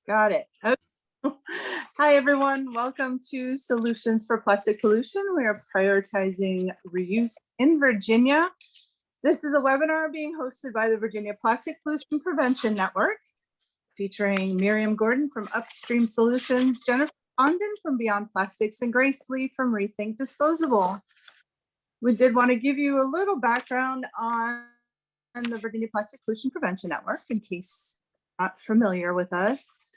Got it. Okay. Hi, everyone. Welcome to Solutions for Plastic Pollution. We are prioritizing reuse in Virginia. This is a webinar being hosted by the Virginia Plastic Pollution Prevention Network, featuring Miriam Gordon from Upstream Solutions, Jennifer Condon from Beyond Plastics, and Grace Lee from ReThink Disposable. We did want to give you a little background on the Virginia Plastic Pollution Prevention Network in case you're not familiar with us.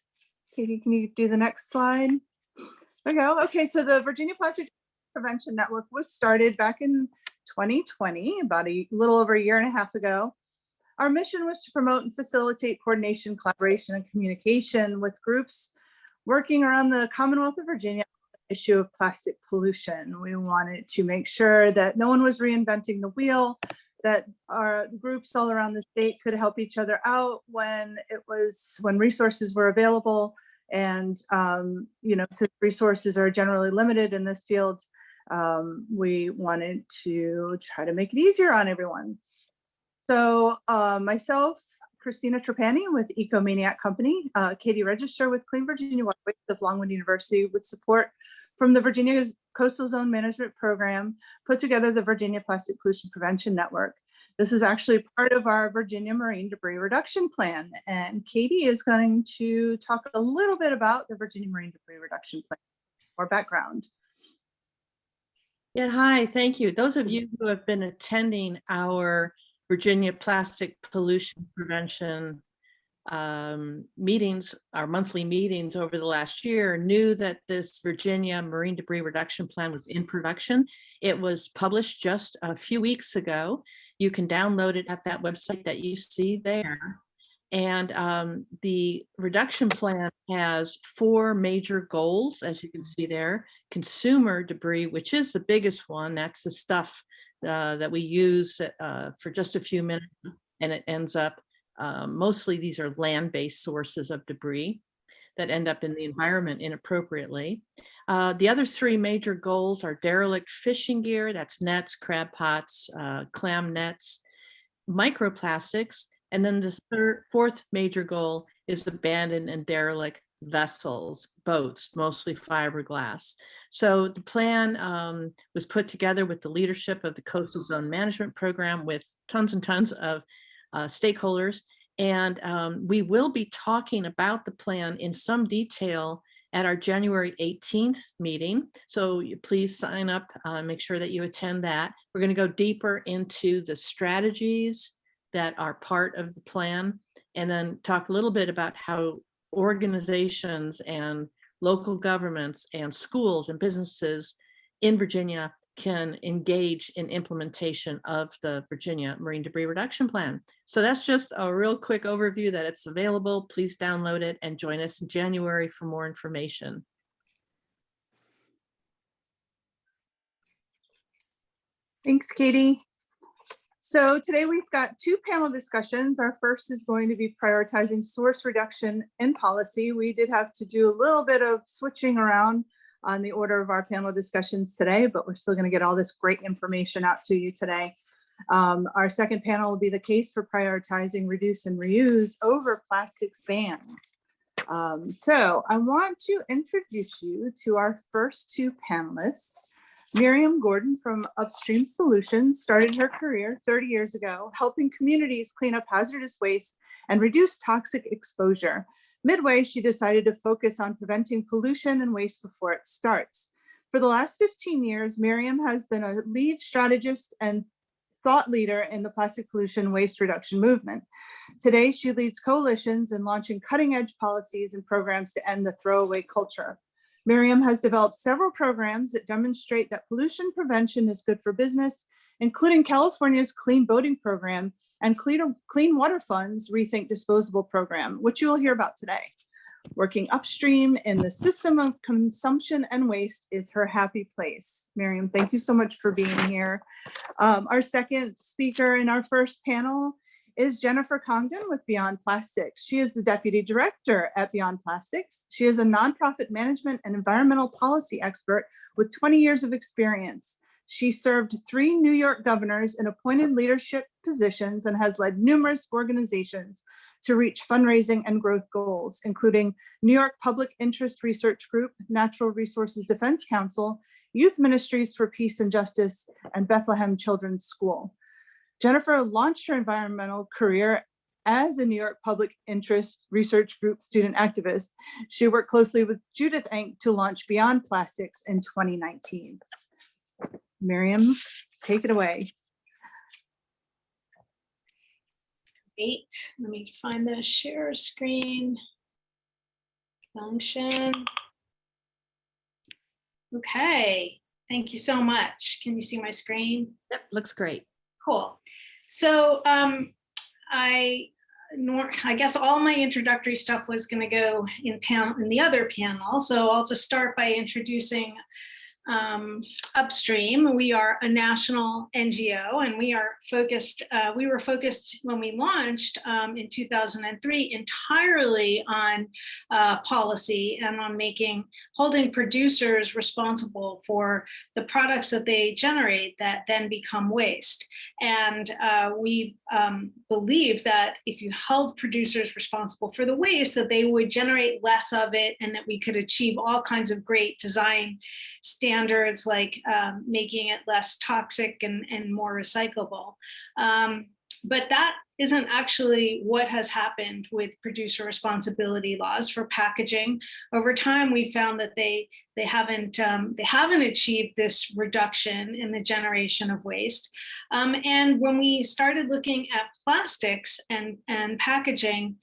Katie, can you do the next slide? There we go. Okay, so the Virginia Plastic Prevention Network was started back in 2020, about a little over a year and a half ago. Our mission was to promote and facilitate coordination, collaboration, and communication with groups working around the Commonwealth of Virginia on the issue of plastic pollution. We wanted to make sure that no one was reinventing the wheel, that our groups all around the state could help each other out when resources were available. And since resources are generally limited in this field, we wanted to try to make it easier on everyone. So myself, Christina Trapani with Maniac company, Katie Register with Clean Virginia Waterways of Longwood University, with support from the Virginia Coastal Zone Management Program, put together the Virginia Plastic Pollution Prevention Network. This is actually part of our Virginia Marine Debris Reduction Plan. And Katie is going to talk a little bit about the Virginia Marine Debris Reduction Plan, or background. Yeah, hi, thank you. Those of you who have been attending our Virginia Plastic Pollution Prevention meetings, our monthly meetings over the last year, knew that this Virginia Marine Debris Reduction Plan was in production. It was published just a few weeks ago. You can download it at that website that you see there. And the reduction plan has 4 major goals, as you can see there. Consumer debris, which is the biggest one. That's the stuff that we use for just a few minutes, and it ends up, mostly these are land-based sources of debris that end up in the environment inappropriately. The other 3 major goals are derelict fishing gear, that's nets, crab pots, clam nets, microplastics, and then the 4th major goal is abandoned and derelict vessels, boats, mostly fiberglass. So the plan was put together with the leadership of the Coastal Zone Management Program with tons and tons of stakeholders. And we will be talking about the plan in some detail at our January 18th meeting. So please sign up, make sure that you attend that. We're going to go deeper into the strategies that are part of the plan, and then talk a little bit about how organizations and local governments and schools and businesses in Virginia can engage in implementation of the Virginia Marine Debris Reduction Plan. So that's just a real quick overview that it's available. Please download it and join us in January for more information. Thanks, Katie. So today we've got 2 panel discussions. Our first is going to be prioritizing source reduction in policy. We did have to do a little bit of switching around on the order of our panel discussions today, but we're still going to get all this great information out to you today. Our second panel will be the case for prioritizing reduce and reuse over plastics bans. So I want to introduce you to our first 2 panelists. Miriam Gordon from Upstream Solutions started her career 30 years ago, helping communities clean up hazardous waste and reduce toxic exposure. Midway, she decided to focus on preventing pollution and waste before it starts. For the last 15 years, Miriam has been a lead strategist and thought leader in the plastic pollution waste reduction movement. Today, she leads coalitions in launching cutting-edge policies and programs to end the throwaway culture. Miriam has developed several programs that demonstrate that pollution prevention is good for business, including California's Clean Boating Program and Clean Water Fund's ReThink Disposable program, which you will hear about today. Working upstream in the system of consumption and waste is her happy place. Miriam, thank you so much for being here. Our second speaker in our first panel is Jennifer Condon with Beyond Plastics. She is the Deputy Director at Beyond Plastics. She is a nonprofit management and environmental policy expert with 20 years of experience. She served 3 New York governors in appointed leadership positions and has led numerous organizations to reach fundraising and growth goals, including New York Public Interest Research Group, Natural Resources Defense Council, Youth Ministries for Peace and Justice, and Bethlehem Children's School. Jennifer launched her environmental career as a New York Public Interest Research Group student activist. She worked closely with Judith Enck to launch Beyond Plastics in 2019. Miriam, take it away. Great. Let me find the share screen function. Okay, thank you so much. Can you see my screen? Yep, looks great. Cool. So I guess all my introductory stuff was going to go in the other panel. So I'll just start by introducing Upstream. We are a national NGO, and we are focused. We were focused when we launched in 2003 entirely on policy and on holding producers responsible for the products that they generate that then become waste. And we believe that if you held producers responsible for the waste, that they would generate less of it, and that we could achieve all kinds of great design standards like making it less toxic and more recyclable. But that isn't actually what has happened with producer responsibility laws for packaging. Over time, we found that they haven't achieved this reduction in the generation of waste. And when we started looking at plastics and packaging,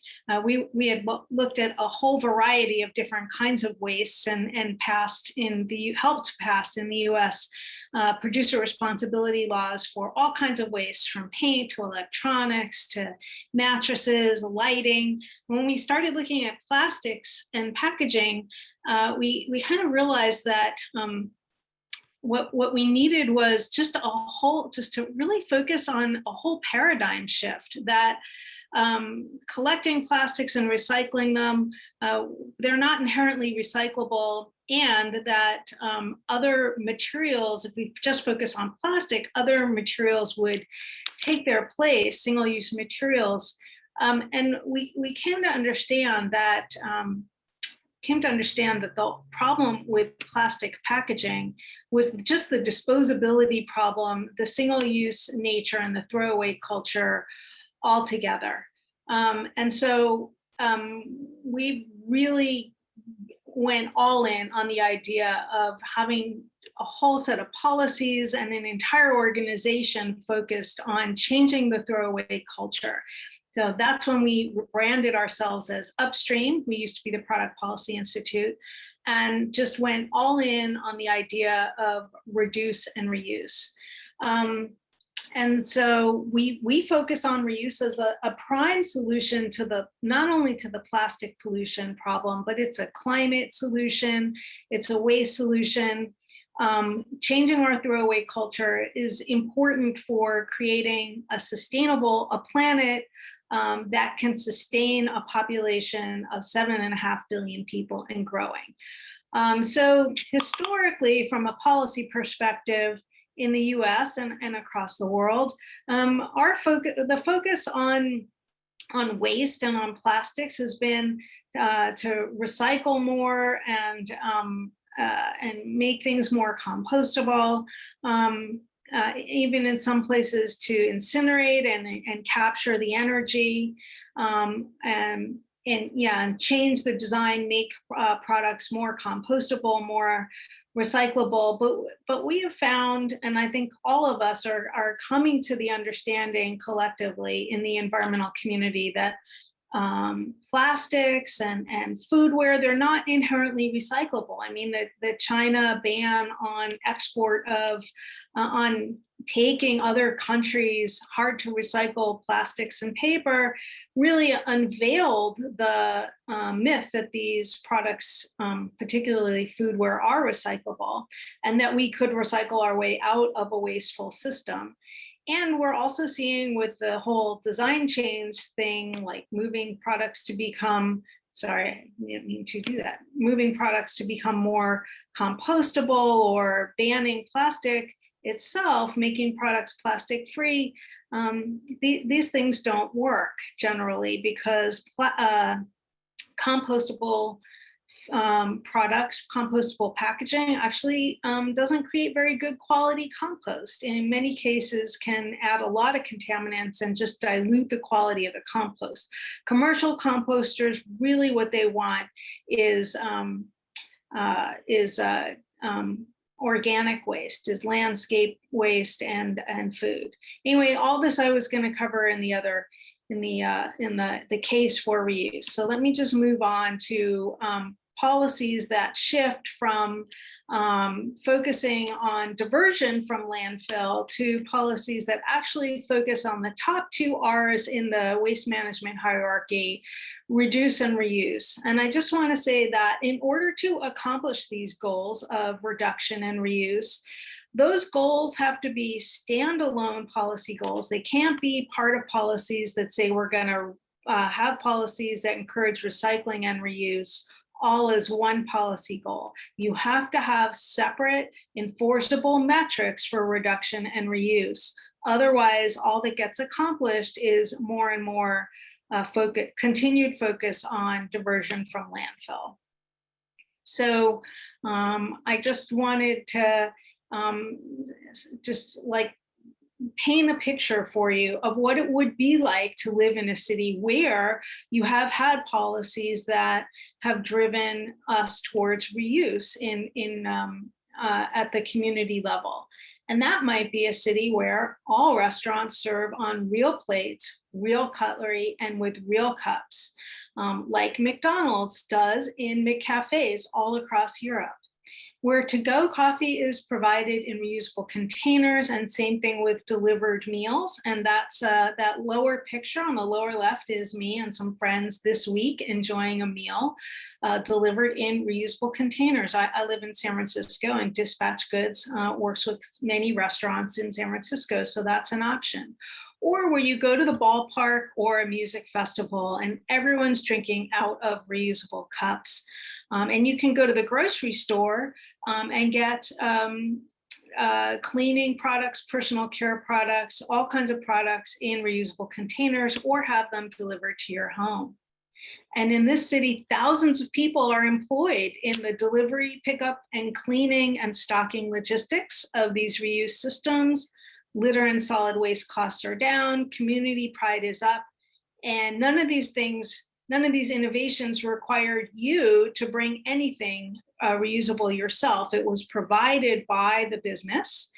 we had looked at a whole variety of different kinds of wastes and helped pass in the U.S. Producer responsibility laws for all kinds of waste, from paint to electronics to mattresses, lighting. When we started looking at plastics and packaging, we kind of realized that what we needed was just to really focus on a whole paradigm shift, that collecting plastics and recycling them, they're not inherently recyclable, and that other materials, if we just focus on plastic, other materials would take their place, single-use materials. And we came to understand that the problem with plastic packaging was just the disposability problem, the single-use nature, and the throwaway culture altogether. And so we really went all in on the idea of having a whole set of policies and an entire organization focused on changing the throwaway culture. So that's when we branded ourselves as Upstream. We used to be the Product Policy Institute, and just went all in on the idea of reduce and reuse. And so we focus on reuse as a prime solution to not only to the plastic pollution problem, but it's a climate solution, it's a waste solution. Changing our throwaway culture is important for creating a planet that can sustain a population of 7.5 billion people and growing. So historically, from a policy perspective, in the US and across the world, the focus on waste and on plastics has been to recycle more and make things more compostable, even in some places to incinerate and capture the energy, and change the design, make products more compostable, more recyclable. But we have found, and I think all of us are coming to the understanding collectively in the environmental community, that plastics and foodware, they're not inherently recyclable. I mean, the China ban on export of, on taking other countries' hard to recycle plastics and paper really unveiled the myth that these products, particularly foodware, are recyclable, and that we could recycle our way out of a wasteful system. And we're also seeing with the whole design change thing, like moving products to become, I didn't mean to do that, moving products to become more compostable or banning plastic, itself, making products plastic free, these things don't work generally because compostable products, compostable packaging actually doesn't create very good quality compost. And in many cases can add a lot of contaminants and just dilute the quality of the compost. Commercial composters, really what they want is organic waste, is landscape waste and food. Anyway, all this I was going to cover in the other in the case for reuse. So let me just move on to policies that shift from focusing on diversion from landfill to policies that actually focus on the top two R's in the waste management hierarchy: reduce and reuse. And I just want to say that in order to accomplish these goals of reduction and reuse, those goals have to be standalone policy goals. They can't be part of policies that say we're going to have policies that encourage recycling and reuse all as one policy goal. You have to have separate enforceable metrics for reduction and reuse. Otherwise, all that gets accomplished is more and more continued focus on diversion from landfill. So I just wanted to just like paint a picture for you of what it would be like to live in a city where you have had policies that have driven us towards reuse at the community level. And that might be a city where all restaurants serve on real plates, real cutlery, and with real cups, like McDonald's does in McCafes all across Europe, where to-go coffee is provided in reusable containers, and same thing with delivered meals. And that's that lower picture on the lower left is me and some friends this week enjoying a meal delivered in reusable containers. I live in San Francisco, and Dispatch Goods works with many restaurants in San Francisco, so that's an option. Or where you go to the ballpark or a music festival and everyone's drinking out of reusable cups. And you can go to the grocery store and get cleaning products, personal care products, all kinds of products in reusable containers, or have them delivered to your home. And in this city, thousands of people are employed in the delivery, pickup, and cleaning and stocking logistics of these reuse systems. Litter and solid waste costs are down, community pride is up, and none of these innovations required you to bring anything reusable yourself. It was provided by the business,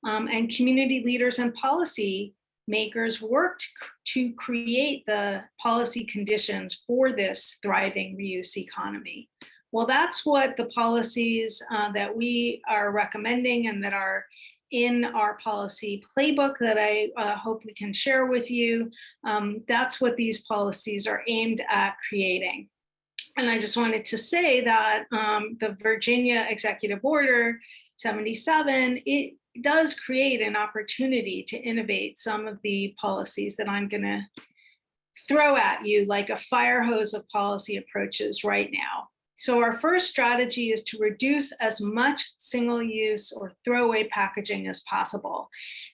and community leaders and policy makers worked to create the policy conditions for this thriving reuse economy. Well, that's what the policies that we are recommending and that are in our policy playbook that I hope we can share with you. That's what these policies are aimed at creating. And I just wanted to say that the Virginia Executive Order 77, it does create an opportunity to innovate some of the policies that I'm going to throw at you like a fire hose of policy approaches right now. So our first strategy is to reduce as much single-use or throwaway packaging as possible.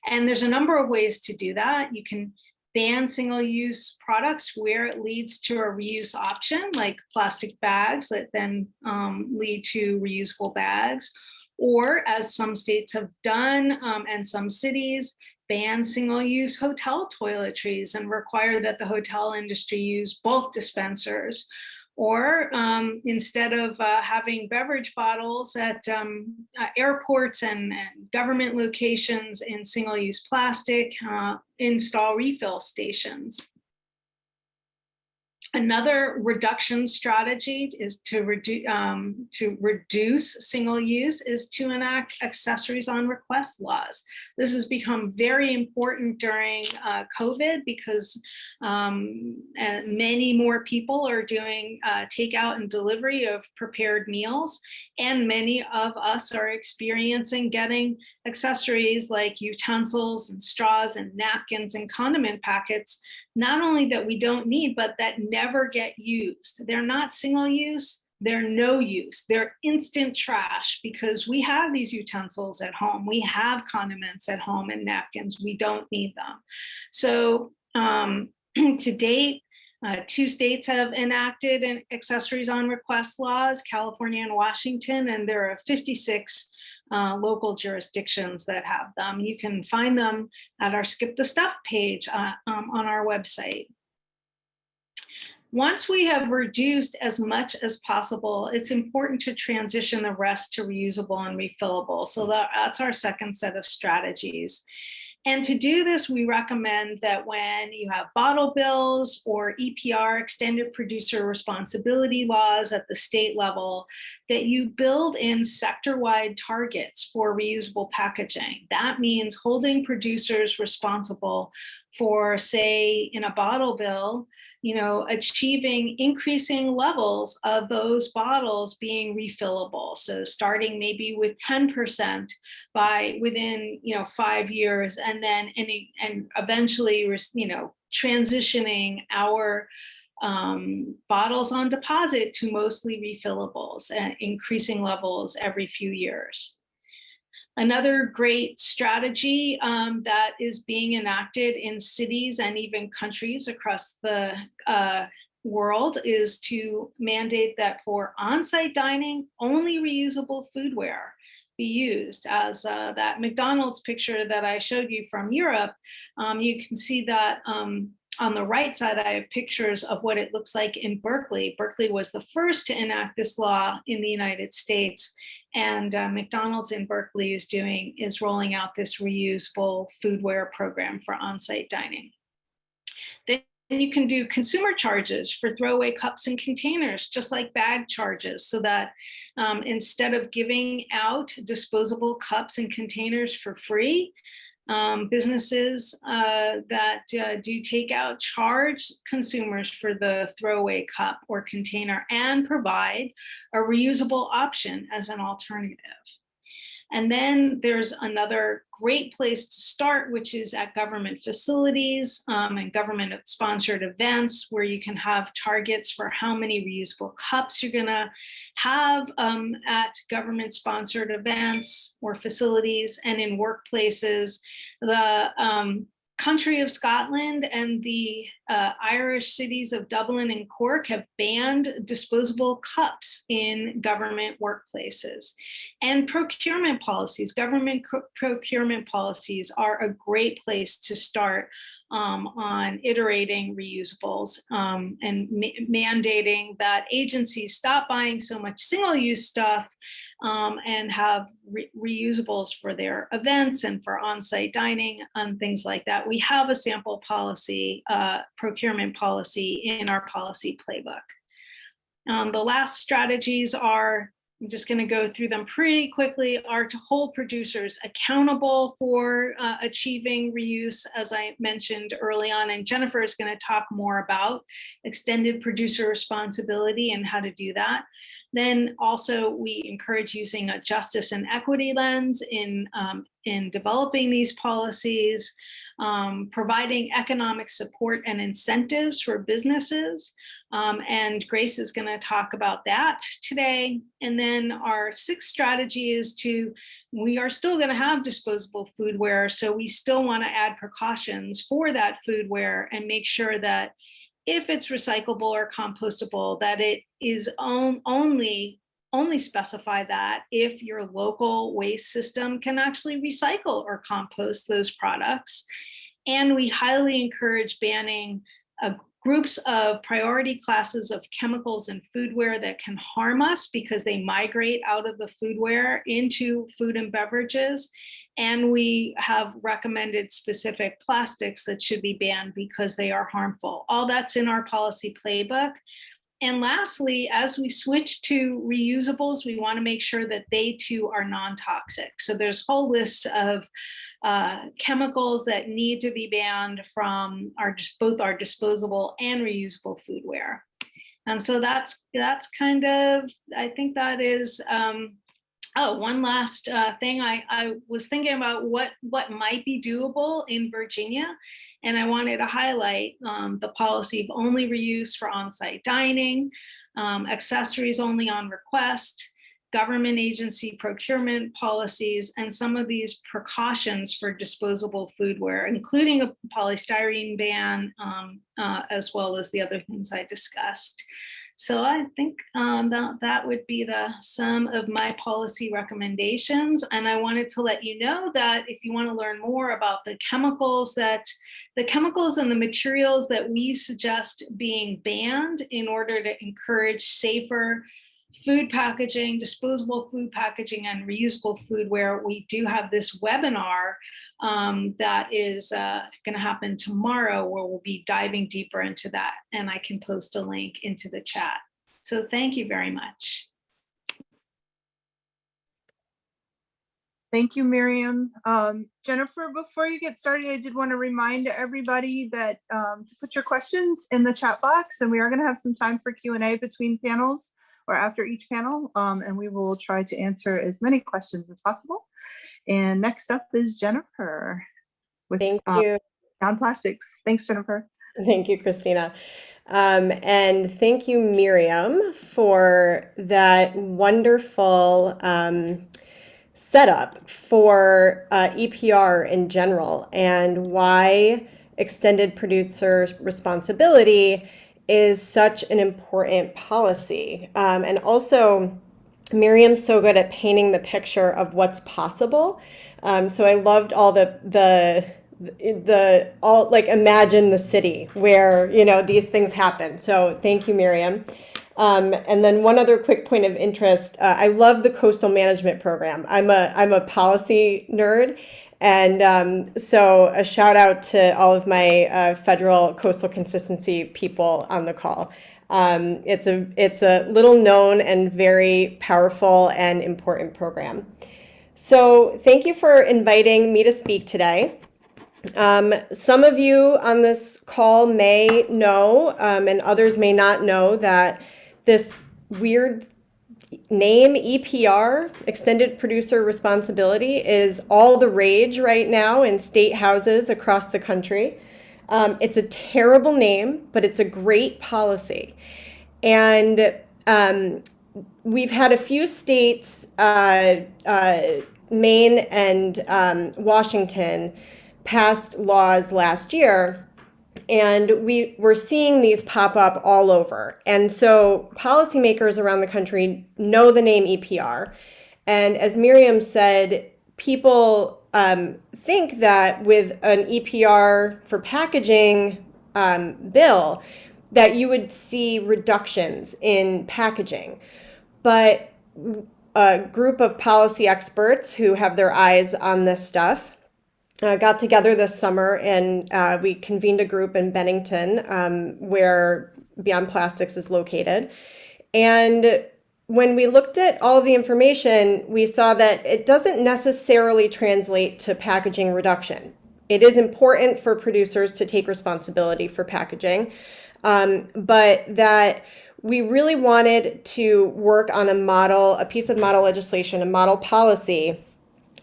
And there's a number of ways to do that. You can ban single-use products where it leads to a reuse option, like plastic bags that then lead to reusable bags. Or, as some states have done and some cities, ban single-use hotel toiletries and require that the hotel industry use bulk dispensers. Or instead of having beverage bottles at airports and government locations in single-use plastic, install refill stations. Another reduction strategy is to reduce single use is to enact accessories on request laws. This has become very important during COVID because many more people are doing takeout and delivery of prepared meals, and many of us are experiencing getting accessories like utensils and straws and napkins and condiment packets, not only that we don't need, but that never get used. They're not single use, They're no use. They're instant trash because we have these utensils at home. We have condiments at home and napkins. We don't need them. So to date, 2 states have enacted accessories on request laws, California and Washington, and there are 56 local jurisdictions that have them. You can find them at our Skip the Stuff page on our website. Once we have reduced as much as possible, it's important to transition the rest to reusable and refillable. So that's our second set of strategies. And to do this, we recommend that when you have bottle bills or EPR, extended producer responsibility laws at the state level, that you build in sector-wide targets for reusable packaging. That means holding producers responsible for, say, in a bottle bill, achieving increasing levels of those bottles being refillable. So starting maybe with 10% within 5 years, and then eventually transitioning our bottles on deposit to mostly refillables and increasing levels every few years. Another great strategy that is being enacted in cities and even countries across the world is to mandate that for on-site dining, only reusable foodware be used. As that McDonald's picture that I showed you from Europe, you can see that on the right side, I have pictures of what it looks like in Berkeley. Berkeley was the first to enact this law in the United States. And McDonald's in Berkeley is rolling out this reusable foodware program for on-site dining. Then you can do consumer charges for throwaway cups and containers, just like bag charges, so that instead of giving out disposable cups and containers for free, businesses that do takeout charge consumers for the throwaway cup or container and provide a reusable option as an alternative. And then there's another great place to start, which is at government facilities and government-sponsored events, where you can have targets for how many reusable cups you're going to have at government-sponsored events or facilities. And in workplaces, the country of Scotland and the Irish cities of Dublin and Cork have banned disposable cups in government workplaces. And procurement policies, government procurement policies are a great place to start on iterating reusables and mandating that agencies stop buying so much single-use stuff and have reusables for their events and for on-site dining and things like that. We have a sample policy, procurement policy in our policy playbook. The last strategies are, I'm just going to go through them pretty quickly, are to hold producers accountable for achieving reuse, as I mentioned early on, and Jennifer is going to talk more about extended producer responsibility and how to do that. Then also we encourage using a justice and equity lens in developing these policies, providing economic support and incentives for businesses. And Grace is going to talk about that today. And then our sixth strategy is we are still going to have disposable foodware, so we still want to add precautions for that foodware and make sure that if it's recyclable or compostable, that it is only specify that if your local waste system can actually recycle or compost those products. And we highly encourage banning groups of priority classes of chemicals and foodware that can harm us because they migrate out of the foodware into food and beverages. And we have recommended specific plastics that should be banned because they are harmful. All that's in our policy playbook. And lastly, as we switch to reusables, we want to make sure that they too are non-toxic. So there's whole lists of chemicals that need to be banned from both our disposable and reusable foodware. And so that's kind of, I think that is, one last thing. I was thinking about what might be doable in Virginia, and I wanted to highlight the policy of only reuse for on-site dining. accessories only on request, government agency procurement policies, and some of these precautions for disposable foodware, including a polystyrene ban, as well as the other things I discussed. So I think that would be the sum of my policy recommendations. And I wanted to let you know that if you want to learn more about the chemicals and the materials that we suggest being banned in order to encourage safer food packaging, disposable food packaging, and reusable foodware, we do have this webinar that is going to happen tomorrow, where we'll be diving deeper into that, and I can post a link into the chat. So thank you very much. Thank you, Miriam. Jennifer, before you get started, I did want to remind everybody that to put your questions in the chat box, and we are going to have some time for Q&A between panels or after each panel, and we will try to answer as many questions as possible. And next up is Jennifer with Thank you. non-plastics. Thanks, Jennifer. Thank you, Christina. And thank you, Miriam, for that wonderful setup for EPR in general, and why extended producer responsibility is such an important policy. And also, Miriam's so good at painting the picture of what's possible. So I loved all imagine the city where, you know, these things happen. So thank you, Miriam. And then one other quick point of interest, I love the coastal management program. I'm a policy nerd. And so a shout out to all of my federal coastal consistency people on the call. It's a little known and very powerful and important program. So thank you for inviting me to speak today. Some of you on this call may know, and others may not know, that this weird name, EPR, Extended Producer Responsibility, is all the rage right now in state houses across the country. It's a terrible name, but it's a great policy. And we've had a few states, Maine and Washington, passed laws last year, and we were seeing these pop up all over. And so policymakers around the country know the name EPR. And as Miriam said, people think that with an EPR for packaging bill, that you would see reductions in packaging. But a group of policy experts who have their eyes on this stuff got together this summer, and we convened a group in Bennington, where Beyond Plastics is located. And when we looked at all of the information, we saw that it doesn't necessarily translate to packaging reduction. It is important for producers to take responsibility for packaging, but that we really wanted to work on a piece of model legislation, a model policy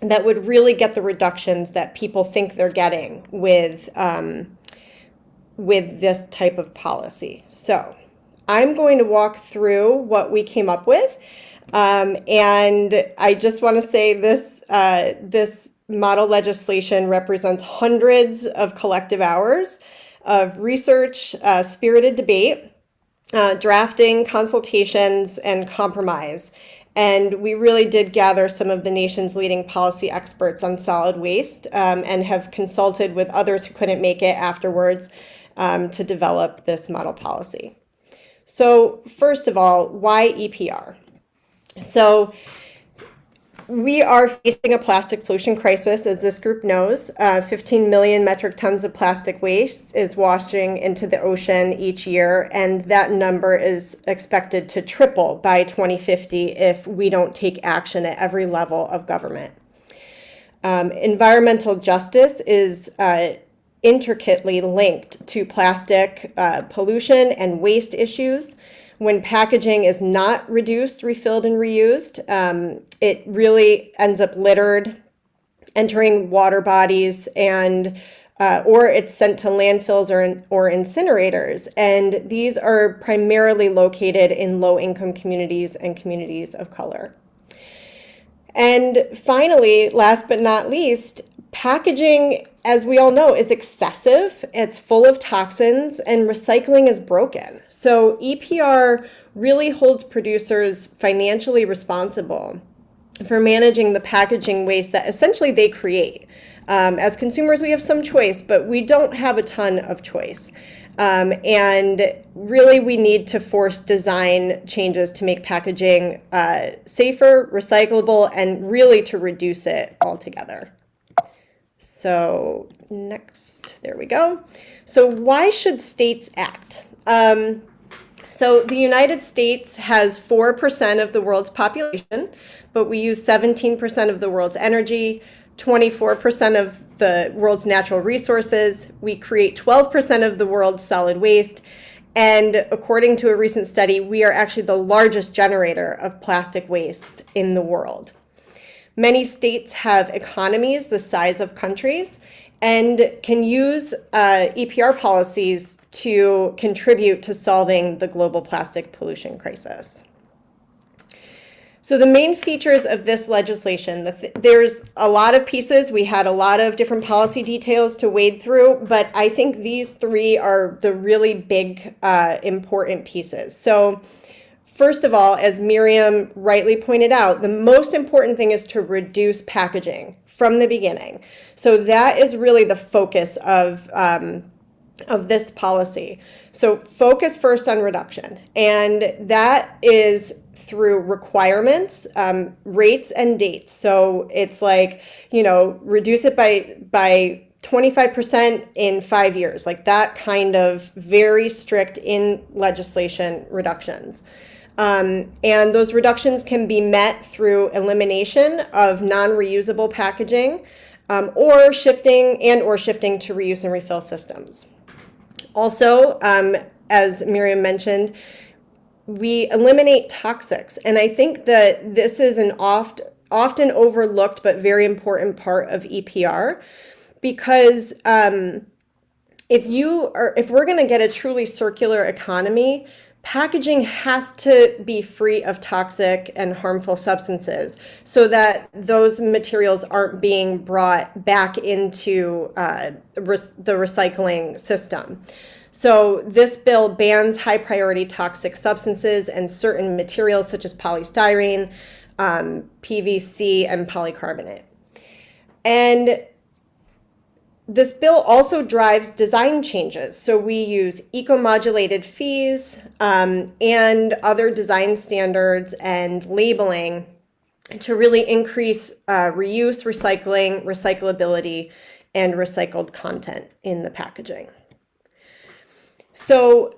that would really get the reductions that people think they're getting with this type of policy. So I'm going to walk through what we came up with. And I just want to say this model legislation represents hundreds of collective hours of research, spirited debate, drafting, consultations, and compromise. And we really did gather some of the nation's leading policy experts on solid waste, and have consulted with others who couldn't make it afterwards to develop this model policy. So first of all, why EPR? So we are facing a plastic pollution crisis, as this group knows. 15 million metric tons of plastic waste is washing into the ocean each year, and that number is expected to triple by 2050 if we don't take action at every level of government. Environmental justice is intricately linked to plastic pollution and waste issues. When packaging is not reduced, refilled, and reused, it really ends up littered, entering water bodies, and or it's sent to landfills or incinerators. And these are primarily located in low-income communities and communities of color. And finally, last but not least, packaging, as we all know, is excessive. It's full of toxins, and recycling is broken. So EPR really holds producers financially responsible for managing the packaging waste that essentially they create. As consumers, we have some choice, but we don't have a ton of choice. And really, we need to force design changes to make packaging safer, recyclable, and really to reduce it altogether. So next, there we go. So why should states act? So the United States has 4% of the world's population, but we use 17% of the world's energy, 24% of the world's natural resources. We create 12% of the world's solid waste. And according to a recent study, we are actually the largest generator of plastic waste in the world. Many states have economies the size of countries and can use EPR policies to contribute to solving the global plastic pollution crisis. So the main features of this legislation, there's a lot of pieces. We had a lot of different policy details to wade through, but I think these three are the really big, important pieces. So first of all, as Miriam rightly pointed out, the most important thing is to reduce packaging from the beginning. So that is really the focus of this policy. So focus first on reduction, and that is through requirements, rates, and dates. So it's like, reduce it by 25% in 5 years, like that kind of very strict in legislation reductions. And those reductions can be met through elimination of non-reusable packaging, or shifting to reuse and refill systems. Also, as Miriam mentioned, we eliminate toxics. And I think that this is an often overlooked but very important part of EPR, because if we're going to get a truly circular economy, packaging has to be free of toxic and harmful substances so that those materials aren't being brought back into the recycling system. So this bill bans high priority toxic substances and certain materials such as polystyrene, PVC, and polycarbonate. And this bill also drives design changes. So we use eco-modulated fees and other design standards and labeling to really increase reuse, recycling, recyclability, and recycled content in the packaging. So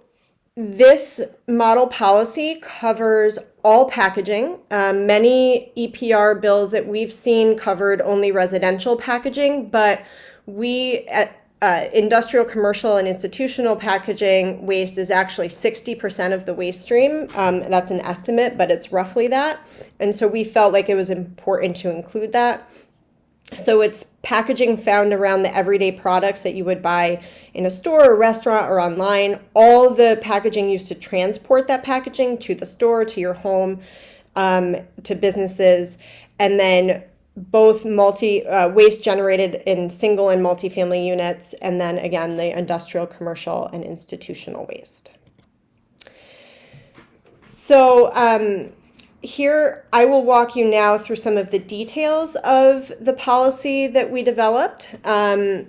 this model policy covers all packaging. Many EPR bills that we've seen covered only residential packaging, but we at industrial, commercial, and institutional packaging waste is actually 60% of the waste stream. That's an estimate, but it's roughly that. And so we felt like it was important to include that. So it's packaging found around the everyday products that you would buy in a store or restaurant or online. All the packaging used to transport that packaging to the store, to your home, to businesses, and then both waste generated in single and multifamily units, and then again, the industrial, commercial, and institutional waste. So here I will walk you now through some of the details of the policy that we developed. Reduce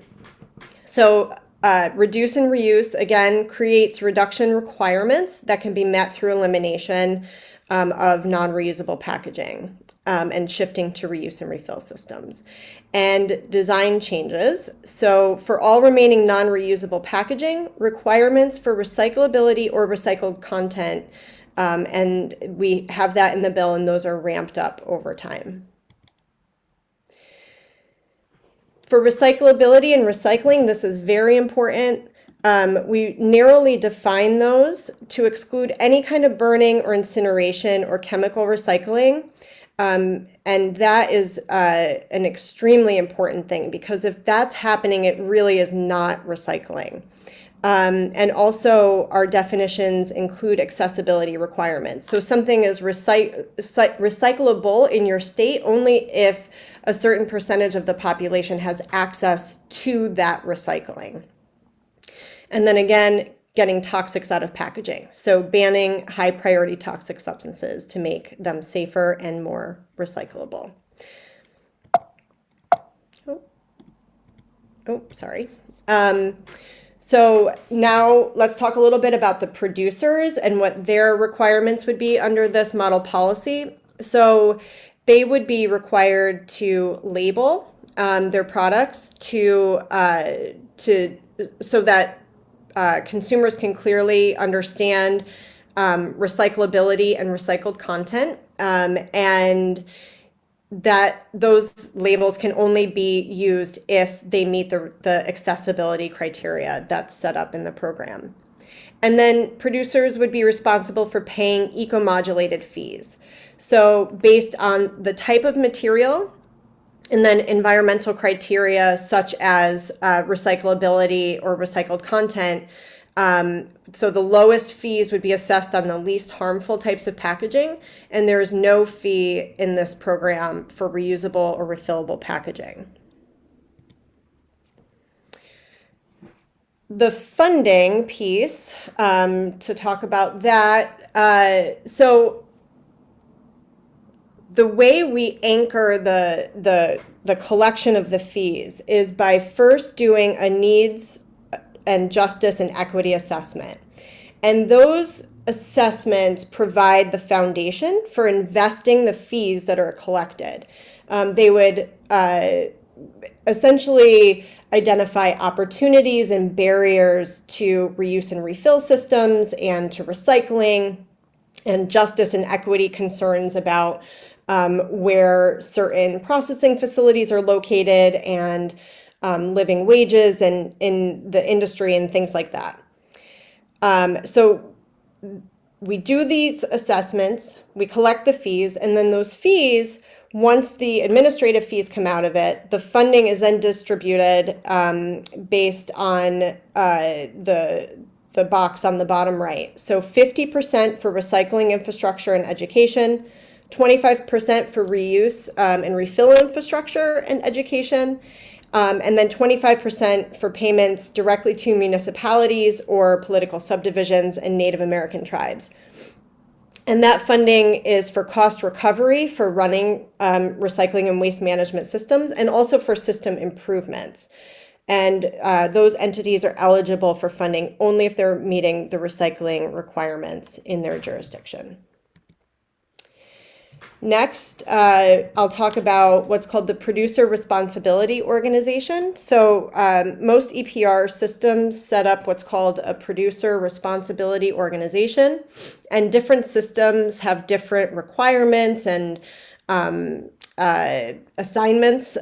and reuse, again, creates reduction requirements that can be met through elimination of non-reusable packaging. And shifting to reuse and refill systems. And design changes. So for all remaining non-reusable packaging, requirements for recyclability or recycled content, and we have that in the bill, and those are ramped up over time. For recyclability and recycling, this is very important. We narrowly define those to exclude any kind of burning or incineration or chemical recycling. And that is an extremely important thing, because if that's happening, it really is not recycling. And also our definitions include accessibility requirements. So something is recyclable in your state only if a certain percentage of the population has access to that recycling. And then again, getting toxics out of packaging. So banning high priority toxic substances to make them safer and more recyclable. Sorry. So now let's talk a little bit about the producers and what their requirements would be under this model policy. So they would be required to label their products so that consumers can clearly understand recyclability and recycled content, and that those labels can only be used if they meet the accessibility criteria that's set up in the program. And then producers would be responsible for paying eco-modulated fees. So based on the type of material, and then environmental criteria such as recyclability or recycled content. So the lowest fees would be assessed on the least harmful types of packaging, and there is no fee in this program for reusable or refillable packaging. The funding piece, to talk about that, so the way we anchor the collection of the fees is by first doing a needs and justice and equity assessment. And those assessments provide the foundation for investing the fees that are collected. They would essentially identify opportunities and barriers to reuse and refill systems and to recycling, and justice and equity concerns about where certain processing facilities are located, and living wages and in the industry and things like that. So we do these assessments, we collect the fees, and then those fees, once the administrative fees come out of it, the funding is then distributed based on the box on the bottom right. So 50% for recycling infrastructure and education, 25% for reuse and refill infrastructure and education, and then 25% for payments directly to municipalities or political subdivisions and Native American tribes. And that funding is for cost recovery for running recycling and waste management systems, and also for system improvements. And those entities are eligible for funding only if they're meeting the recycling requirements in their jurisdiction. Next, I'll talk about what's called the Producer Responsibility Organization. So most EPR systems set up what's called a Producer Responsibility Organization, and different systems have different requirements and assignments,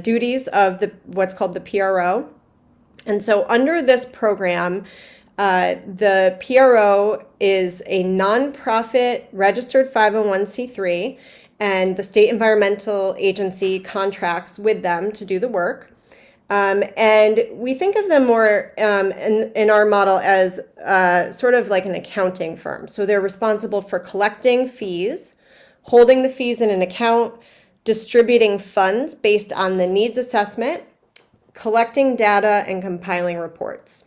duties of what's called the PRO. And so under this program, the PRO is a nonprofit registered 501c3, and the state environmental agency contracts with them to do the work. And we think of them more in our model as sort of like an accounting firm. So they're responsible for collecting fees, holding the fees in an account, distributing funds based on the needs assessment, collecting data, and compiling reports.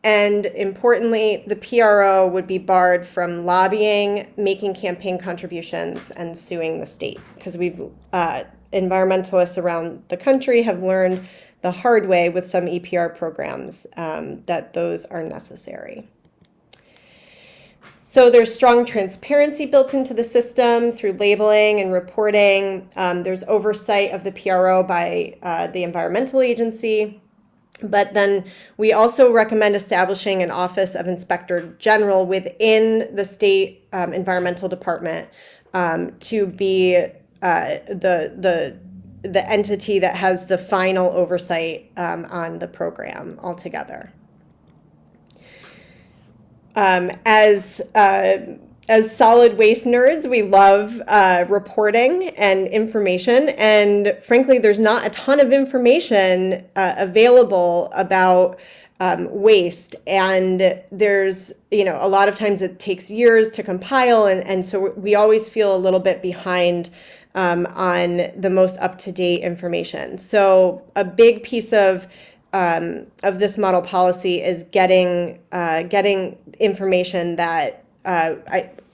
And importantly, the PRO would be barred from lobbying, making campaign contributions, and suing the state, because environmentalists around the country have learned the hard way with some EPR programs that those are necessary. So there's strong transparency built into the system through labeling and reporting. There's oversight of the PRO by the environmental agency. But then we also recommend establishing an Office of Inspector General within the state environmental department to be the entity that has the final oversight on the program altogether. As as solid waste nerds, we love reporting and information. And frankly, there's not a ton of information available about waste. And there's, a lot of times it takes years to compile. And so we always feel a little bit behind on the most up-to-date information. So a big piece of this model policy is getting information that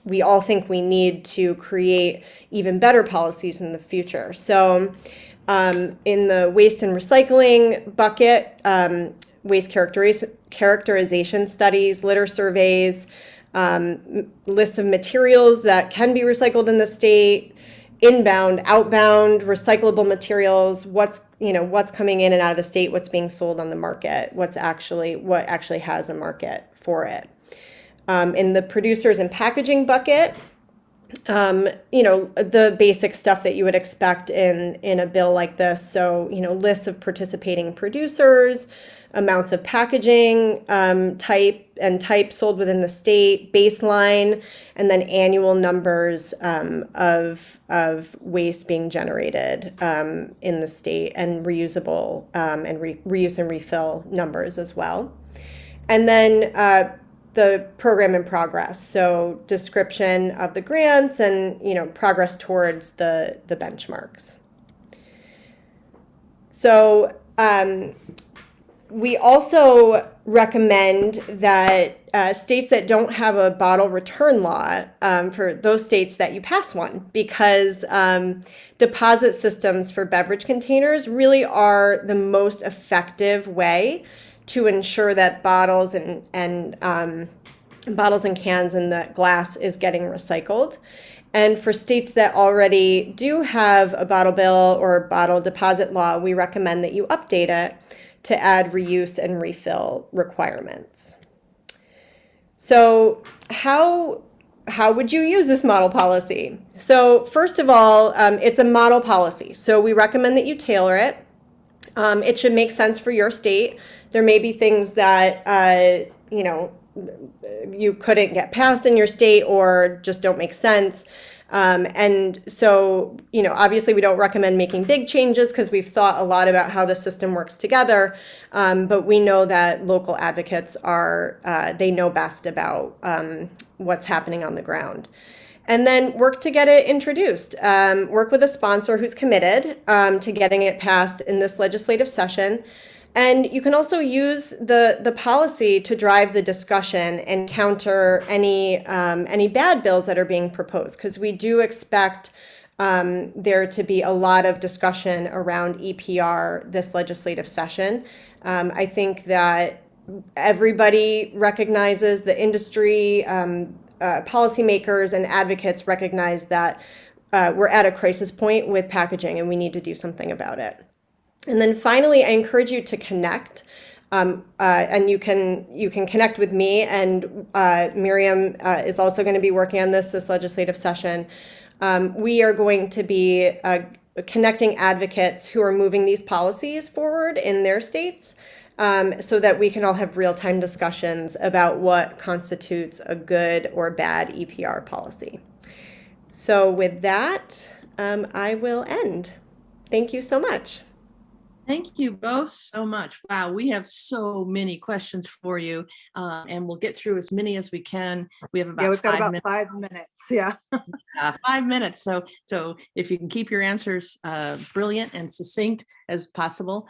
we all think we need to create even better policies in the future. So in the waste and recycling bucket, waste characterization studies, litter surveys, lists of materials that can be recycled in the state, inbound, outbound, recyclable materials, what's coming in and out of the state, what's being sold on the market, what actually has a market for it. In the producers and packaging bucket, the basic stuff that you would expect in a bill like this. So, lists of participating producers, amounts of packaging, type sold within the state, baseline, and then annual numbers of waste being generated in the state, and reusable and reuse and refill numbers as well. And then the program in progress, so description of the grants and progress towards the benchmarks. So we also recommend that states that don't have a bottle return law, for those states that you pass one, because deposit systems for beverage containers really are the most effective way to ensure that bottles and cans and the glass is getting recycled. And for states that already do have a bottle bill or bottle deposit law, we recommend that you update it to add reuse and refill requirements. So how would you use this model policy? So first of all, it's a model policy. So we recommend that you tailor it. It should make sense for your state. There may be things that, you couldn't get passed in your state or just don't make sense. And so, obviously we don't recommend making big changes because we've thought a lot about how the system works together. But we know that local advocates they know best about what's happening on the ground. And then work to get it introduced. Work with a sponsor who's committed to getting it passed in this legislative session. And you can also use the policy to drive the discussion and counter any bad bills that are being proposed, because we do expect there to be a lot of discussion around EPR this legislative session. I think that everybody recognizes, the industry, policymakers and advocates recognize that we're at a crisis point with packaging and we need to do something about it. And then finally, I encourage you to connect, and you can connect with me, and Miriam is also going to be working on this legislative session. We are going to be connecting advocates who are moving these policies forward in their states, so that we can all have real-time discussions about what constitutes a good or bad EPR policy. So with that, I will end. Thank you so much. Thank you both so much. Wow, we have so many questions for you, and we'll get through as many as we can. We have about we've got 5 about minutes. 5 minutes. Yeah. 5 minutes. So if you can keep your answers brilliant and succinct as possible.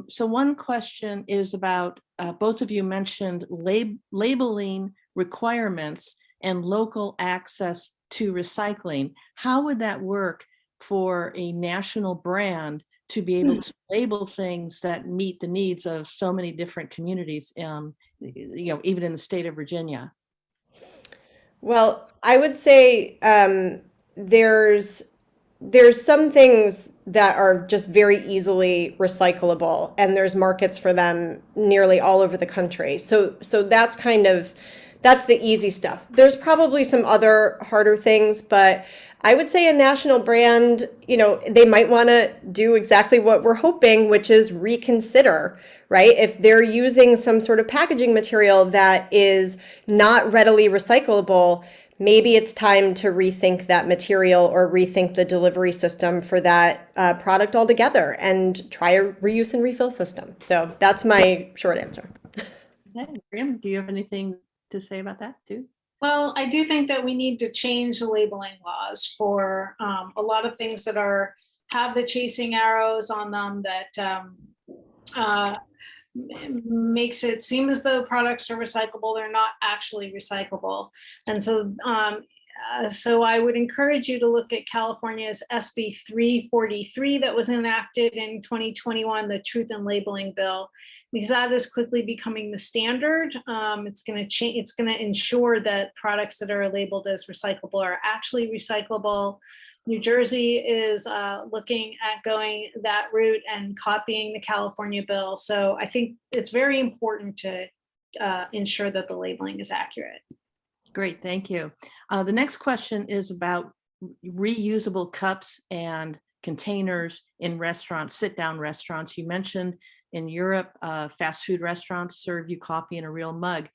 So one question is about, both of you mentioned labeling requirements and local access to recycling. How would that work for a national brand to be able to label things that meet the needs of so many different communities, even in the state of Virginia? Well, I would say there's some things that are just very easily recyclable, and there's markets for them nearly all over the country. So that's that's the easy stuff. There's probably some other harder things, but I would say a national brand, they might want to do exactly what we're hoping, which is reconsider, right? If they're using some sort of packaging material that is not readily recyclable, maybe it's time to rethink that material or rethink the delivery system for that product altogether and try a reuse and refill system. So that's my short answer. Okay, Graham, do you have anything to say about that too? Well, I do think that we need to change the labeling laws for a lot of things that have the chasing arrows on them that makes it seem as though products are recyclable. They're not actually recyclable. And so so I would encourage you to look at California's SB 343 that was enacted in 2021, the Truth in Labeling Bill, because that is quickly becoming the standard. It's going to change. It's going to ensure that products that are labeled as recyclable are actually recyclable. New Jersey is looking at going that route and copying the California bill. So I think it's very important to ensure that the labeling is accurate. Great, thank you. The next question is about reusable cups and containers in restaurants, sit-down restaurants. You mentioned in Europe, fast food restaurants serve you coffee in a real mug.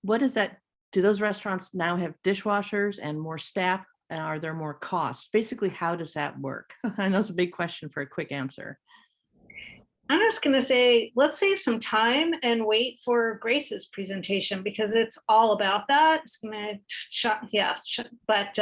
What is that? Do those restaurants now have dishwashers and more staff? And are there more costs? Basically, how does that work? I know it's a big question for a quick answer. I'm just going to say, let's save some time and wait for Grace's presentation because it's all about that. It's going to but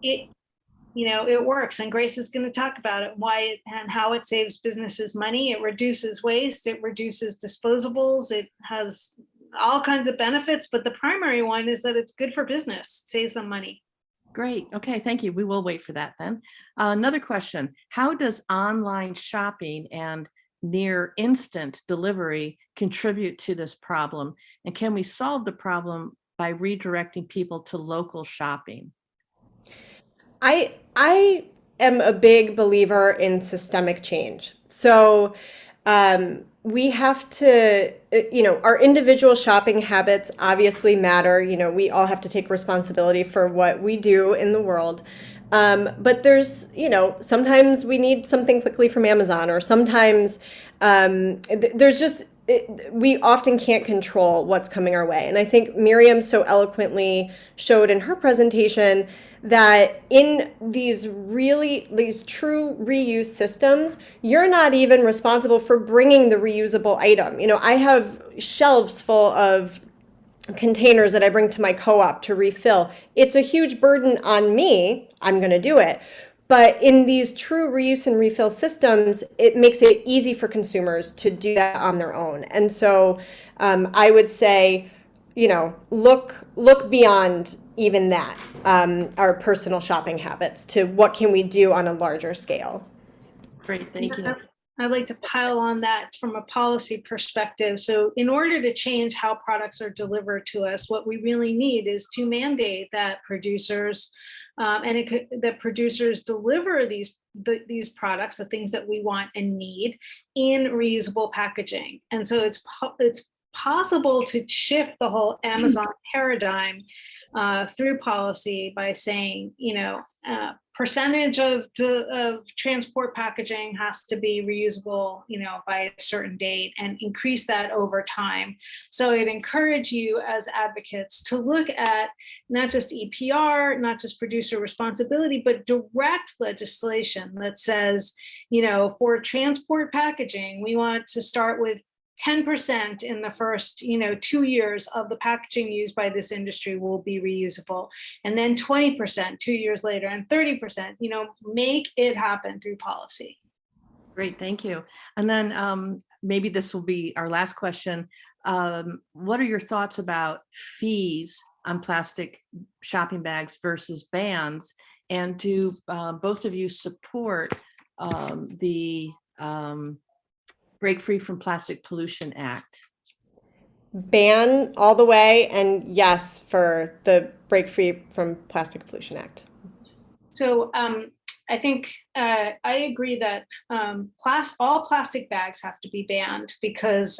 it works, and Grace is going to talk about it, why and how it saves businesses money. It reduces waste, it reduces disposables, it has all kinds of benefits, but the primary one is that it's good for business, it saves them money. Great. Okay, thank you. We will wait for that then. Another question, how does online shopping and near instant delivery contribute to this problem? And can we solve the problem by redirecting people to local shopping? I am a big believer in systemic change. So we have to, our individual shopping habits obviously matter. We all have to take responsibility for what we do in the world. But there's, sometimes we need something quickly from Amazon, or sometimes there's just, we often can't control what's coming our way. And I think Miriam so eloquently showed in her presentation that in these true reuse systems, you're not even responsible for bringing the reusable item. I have shelves full of containers that I bring to my co-op to refill. It's a huge burden on me. I'm going to do it. But in these true reuse and refill systems, it makes it easy for consumers to do that on their own. And so I would say, look beyond even that, our personal shopping habits, to what can we do on a larger scale. Great, thank you. I'd like to pile on that from a policy perspective. So in order to change how products are delivered to us, what we really need is to mandate that producers that producers deliver these products, the things that we want and need, in reusable packaging. And so it's possible to shift the whole Amazon paradigm through policy by saying, percentage of transport packaging has to be reusable, by a certain date, and increase that over time. So I'd encourage you as advocates to look at not just EPR, not just producer responsibility, but direct legislation that says, for transport packaging, we want to start with 10% in the first 2 years of the packaging used by this industry will be reusable, and then 20% 2 years later, and 30%. Make it happen through policy. Great, thank you. And then maybe this will be our last question. What are your thoughts about fees on plastic shopping bags versus bans? And do both of you support the Break Free from Plastic Pollution Act? Ban all the way, and yes for the Break Free from Plastic Pollution Act. So I think I agree that all plastic bags have to be banned, because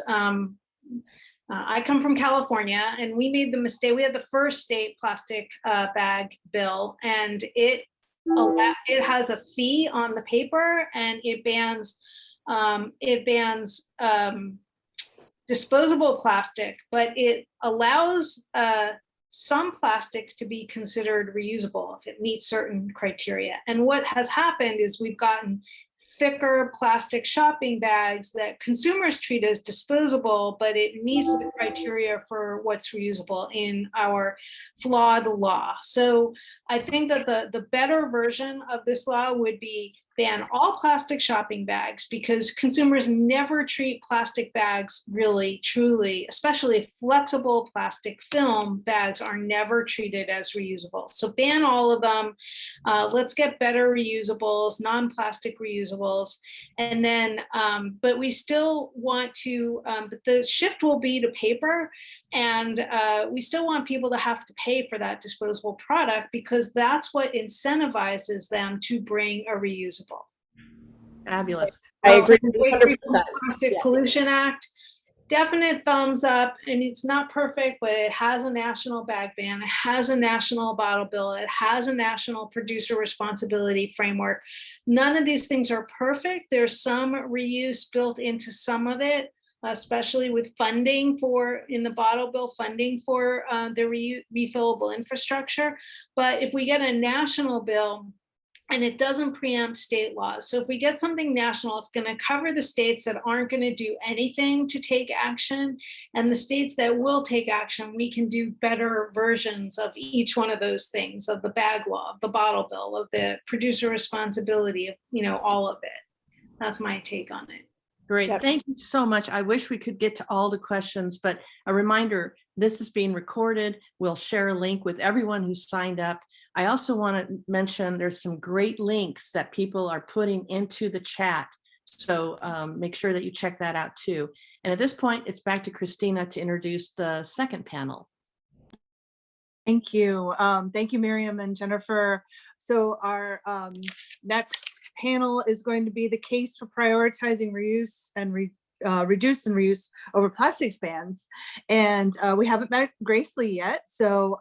I come from California, and we made the mistake. We had the first state plastic bag bill, and it has a fee on the paper, and it bans disposable plastic, but it allows some plastics to be considered reusable if it meets certain criteria. And what has happened is we've gotten thicker plastic shopping bags that consumers treat as disposable, but it meets the criteria for what's reusable in our flawed law. So I think that the better version of this law would be ban all plastic shopping bags, because consumers never treat plastic bags really, truly, especially flexible plastic film bags are never treated as reusable. So ban all of them. Let's get better reusables, non-plastic reusables. And then, but we still want to, but the shift will be to paper. And we still want people to have to pay for that disposable product, because that's what incentivizes them to bring a reusable. Fabulous. I agree The 100%. Plastic Pollution Act, definite thumbs up. And it's not perfect, but it has a national bag ban. It has a national bottle bill. It has a national producer responsibility framework. None of these things are perfect. There's some reuse built into some of it, especially with funding for, in the bottle bill, funding for the refillable infrastructure. But if we get a national bill, and it doesn't preempt state laws. So if we get something national, it's going to cover the states that aren't going to do anything to take action. And the states that will take action, we can do better versions of each one of those things, of the bag law, of the bottle bill, of the producer responsibility, of, you know, all of it. That's my take on it. Great. Yep. Thank you so much. I wish we could get to all the questions, but a reminder, this is being recorded. We'll share a link with everyone who signed up. I also want to mention there's some great links that people are putting into the chat. So make sure that you check that out too. And at this point, it's back to Christina to introduce the second panel. Thank you. Thank you, Miriam and Jennifer. So our next panel is going to be the case for prioritizing reuse and reduce and reuse over plastics bans. And we haven't met Grace Lee yet. So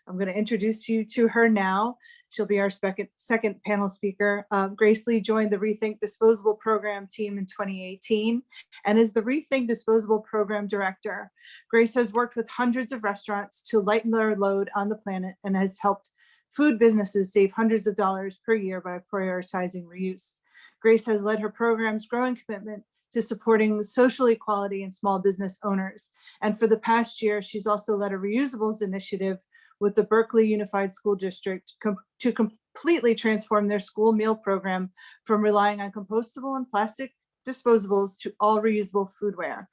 I'm going to introduce you to her now. She'll be our second panel speaker. Grace Lee joined the ReThink Disposable program team in 2018 and is the ReThink Disposable program director. Grace has worked with hundreds of restaurants to lighten their load on the planet and has helped food businesses save hundreds of dollars per year by prioritizing reuse. Grace has led her program's growing commitment to supporting social equality and small business owners. And for the past year, she's also led a reusables initiative with the Berkeley Unified School District to completely transform their school meal program from relying on compostable and plastic disposables to all reusable foodware.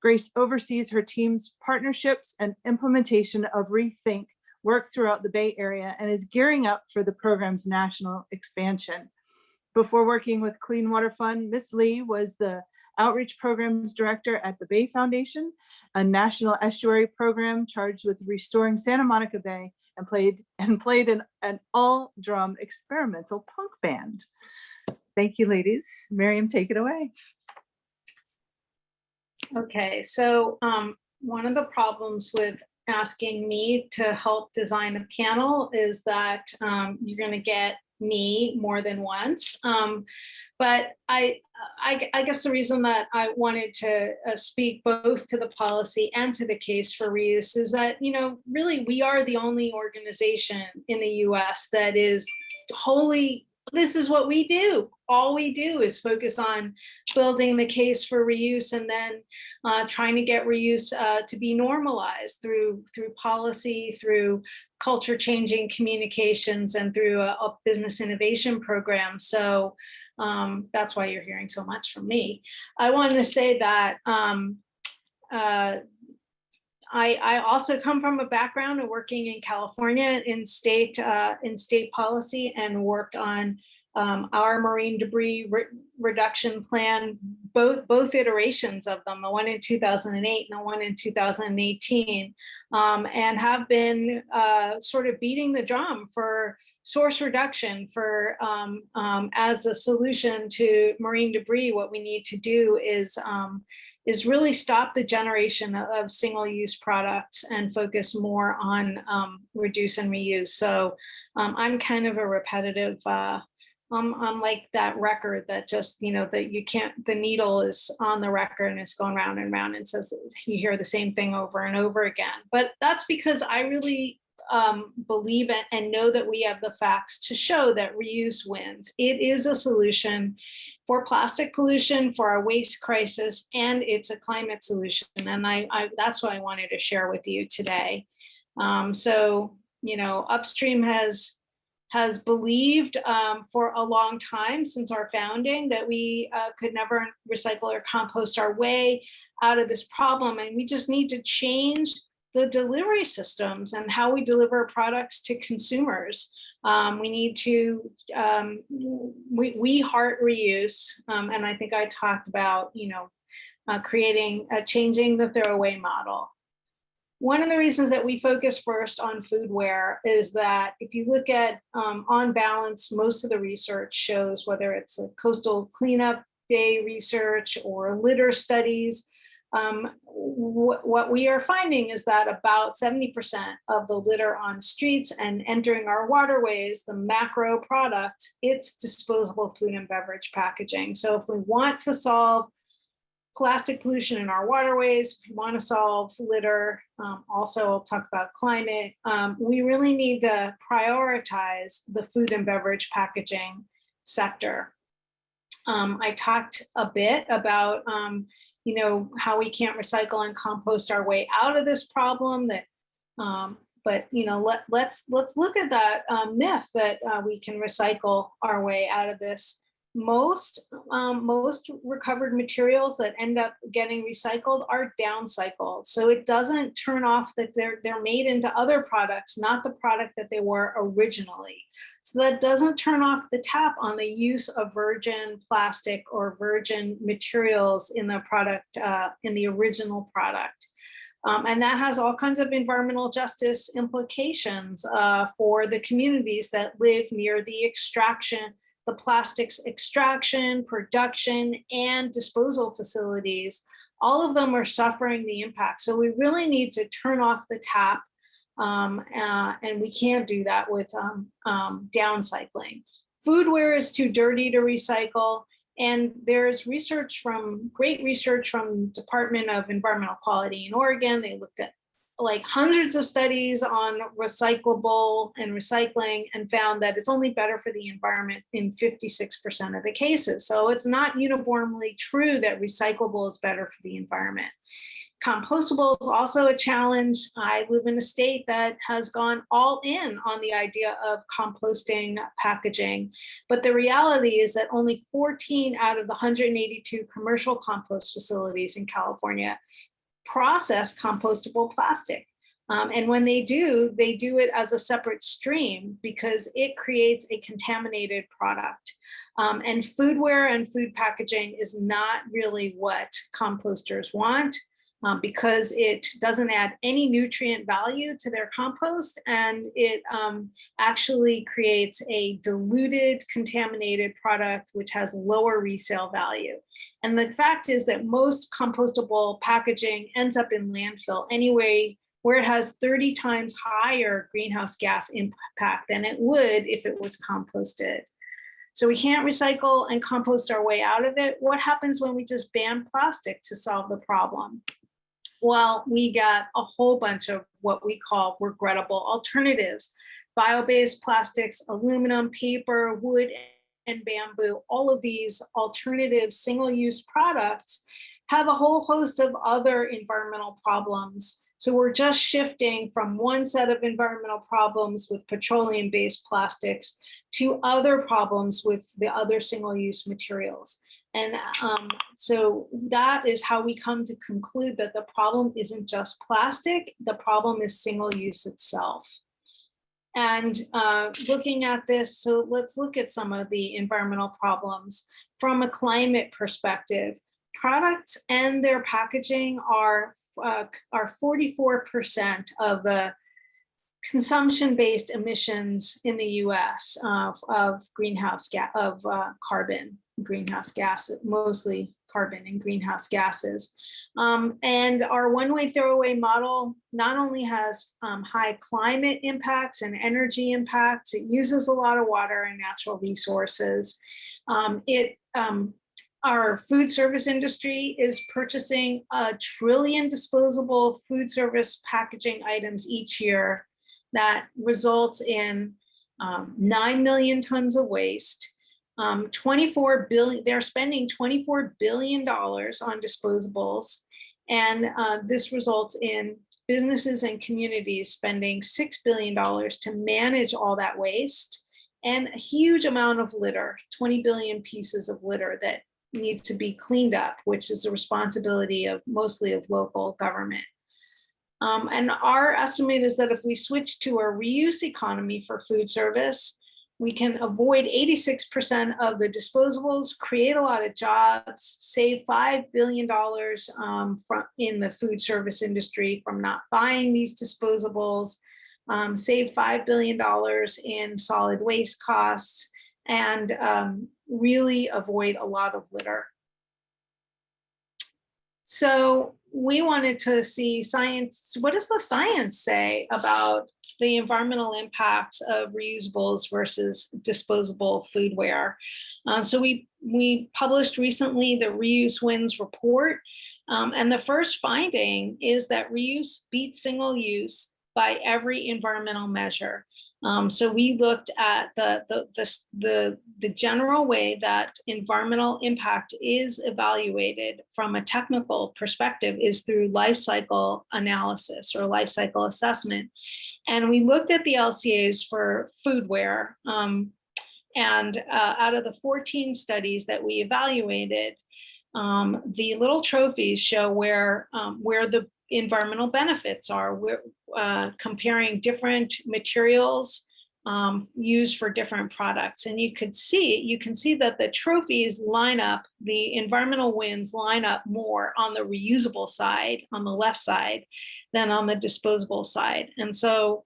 Grace oversees her team's partnerships and implementation of ReThink work throughout the Bay Area and is gearing up for the program's national expansion. Before working with Clean Water Fund, Ms. Lee was the Outreach Programs Director at the Bay Foundation, a national estuary program charged with restoring Santa Monica Bay, and played in an all-drum experimental punk band. Thank you, ladies. Miriam, take it away. Okay, so one of the problems with asking me to help design a panel is that you're going to get me more than once. But I guess the reason that I wanted to speak both to the policy and to the case for reuse is that, you know, really we are the only organization in the US that is wholly, this is what we do. All we do is focus on building the case for reuse and then trying to get reuse to be normalized through policy, through culture changing communications, and through a business innovation program. So that's why you're hearing so much from me. I wanted to say that I also come from a background of working in California in state policy, and worked on our marine debris reduction plan, both iterations of them, the one in 2008 and the one in 2018, and have been sort of beating the drum for source reduction for as a solution to marine debris. What we need to do is really stop the generation of single-use products and focus more on reduce and reuse. So I'm kind of a repetitive unlike that record that just, that you can't, the needle is on the record and it's going round and round and says you hear the same thing over and over again. But that's because I really believe it and know that we have the facts to show that reuse wins. It is a solution for plastic pollution, for our waste crisis, and it's a climate solution. And that's what I wanted to share with you today. Upstream has believed for a long time since our founding that we could never recycle or compost our way out of this problem. And we just need to change the delivery systems and how we deliver products to consumers. We need to, we heart reuse. And I think I talked about, changing the throwaway model. One of the reasons that we focus first on foodware is that if you look at, on balance, most of the research shows, whether it's a coastal cleanup day research or litter studies, what we are finding is that about 70% of the litter on streets and entering our waterways, the macro product, it's disposable food and beverage packaging. So if we want to solve plastic pollution in our waterways, if we want to solve litter, also I'll talk about climate, we really need to prioritize the food and beverage packaging sector. I talked a bit about how we can't recycle and compost our way out of this problem. But let's look at that myth that we can recycle our way out of this. Most recovered materials that end up getting recycled are downcycled. So it doesn't turn off that they're made into other products, not the product that they were originally. So that doesn't turn off the tap on the use of virgin plastic or virgin materials in the product, in the original product. And that has all kinds of environmental justice implications for the communities that live near the plastics extraction, production, and disposal facilities. All of them are suffering the impact. So we really need to turn off the tap, and we can't do that with downcycling. Foodware is too dirty to recycle, and there's great research from Department of Environmental Quality in Oregon. They looked at hundreds of studies on recyclable and recycling and found that it's only better for the environment in 56% of the cases. So it's not uniformly true that recyclable is better for the environment. Compostable is also a challenge. I live in a state that has gone all in on the idea of composting packaging, but the reality is that only 14 out of the 182 commercial compost facilities in California process compostable plastic. And when they do it as a separate stream because it creates a contaminated product. And foodware and food packaging is not really what composters want because it doesn't add any nutrient value to their compost, and it actually creates a diluted, contaminated product which has lower resale value. And the fact is that most compostable packaging ends up in landfill anyway, where it has 30 times higher greenhouse gas impact than it would if it was composted. So we can't recycle and compost our way out of it. What happens when we just ban plastic to solve the problem? Well, we got a whole bunch of what we call regrettable alternatives. Bio-based plastics, aluminum, paper, wood, and bamboo, all of these alternative single-use products have a whole host of other environmental problems. So we're just shifting from one set of environmental problems with petroleum-based plastics to other problems with the other single-use materials. And so that is how we come to conclude that the problem isn't just plastic, the problem is single-use itself. And looking at this, so let's look at some of the environmental problems from a climate perspective. Products and their packaging are 44% of the consumption-based emissions in the U.S. of greenhouse gas, of greenhouse gas, mostly carbon and greenhouse gases. And our one-way throwaway model not only has high climate impacts and energy impacts, it uses a lot of water and natural resources. Our food service industry is purchasing 1 trillion disposable food service packaging items each year. That results in 9 million tons of waste. 24 billion, they're spending $24 billion on disposables. And this results in businesses and communities spending $6 billion to manage all that waste, and a huge amount of litter, 20 billion pieces of litter that needs to be cleaned up, which is the responsibility of mostly of local government. And our estimate is that if we switch to a reuse economy for food service, we can avoid 86% of the disposables, create a lot of jobs, save $5 billion in the food service industry from not buying these disposables, save $5 billion in solid waste costs, and really avoid a lot of litter. So we wanted to see science, what does the science say about the environmental impacts of reusables versus disposable foodware? So we published recently the Reuse Wins report. And the first finding is that reuse beats single use by every environmental measure. So we looked at the general way that environmental impact is evaluated from a technical perspective is through life cycle analysis or life cycle assessment. And we looked at the LCAs for foodware. And out of the 14 studies that we evaluated, the little trophies show where the environmental benefits are. We're comparing different materials used for different products. And you can see that the trophies line up, the environmental wins line up more on the reusable side, on the left side, than on the disposable side. And so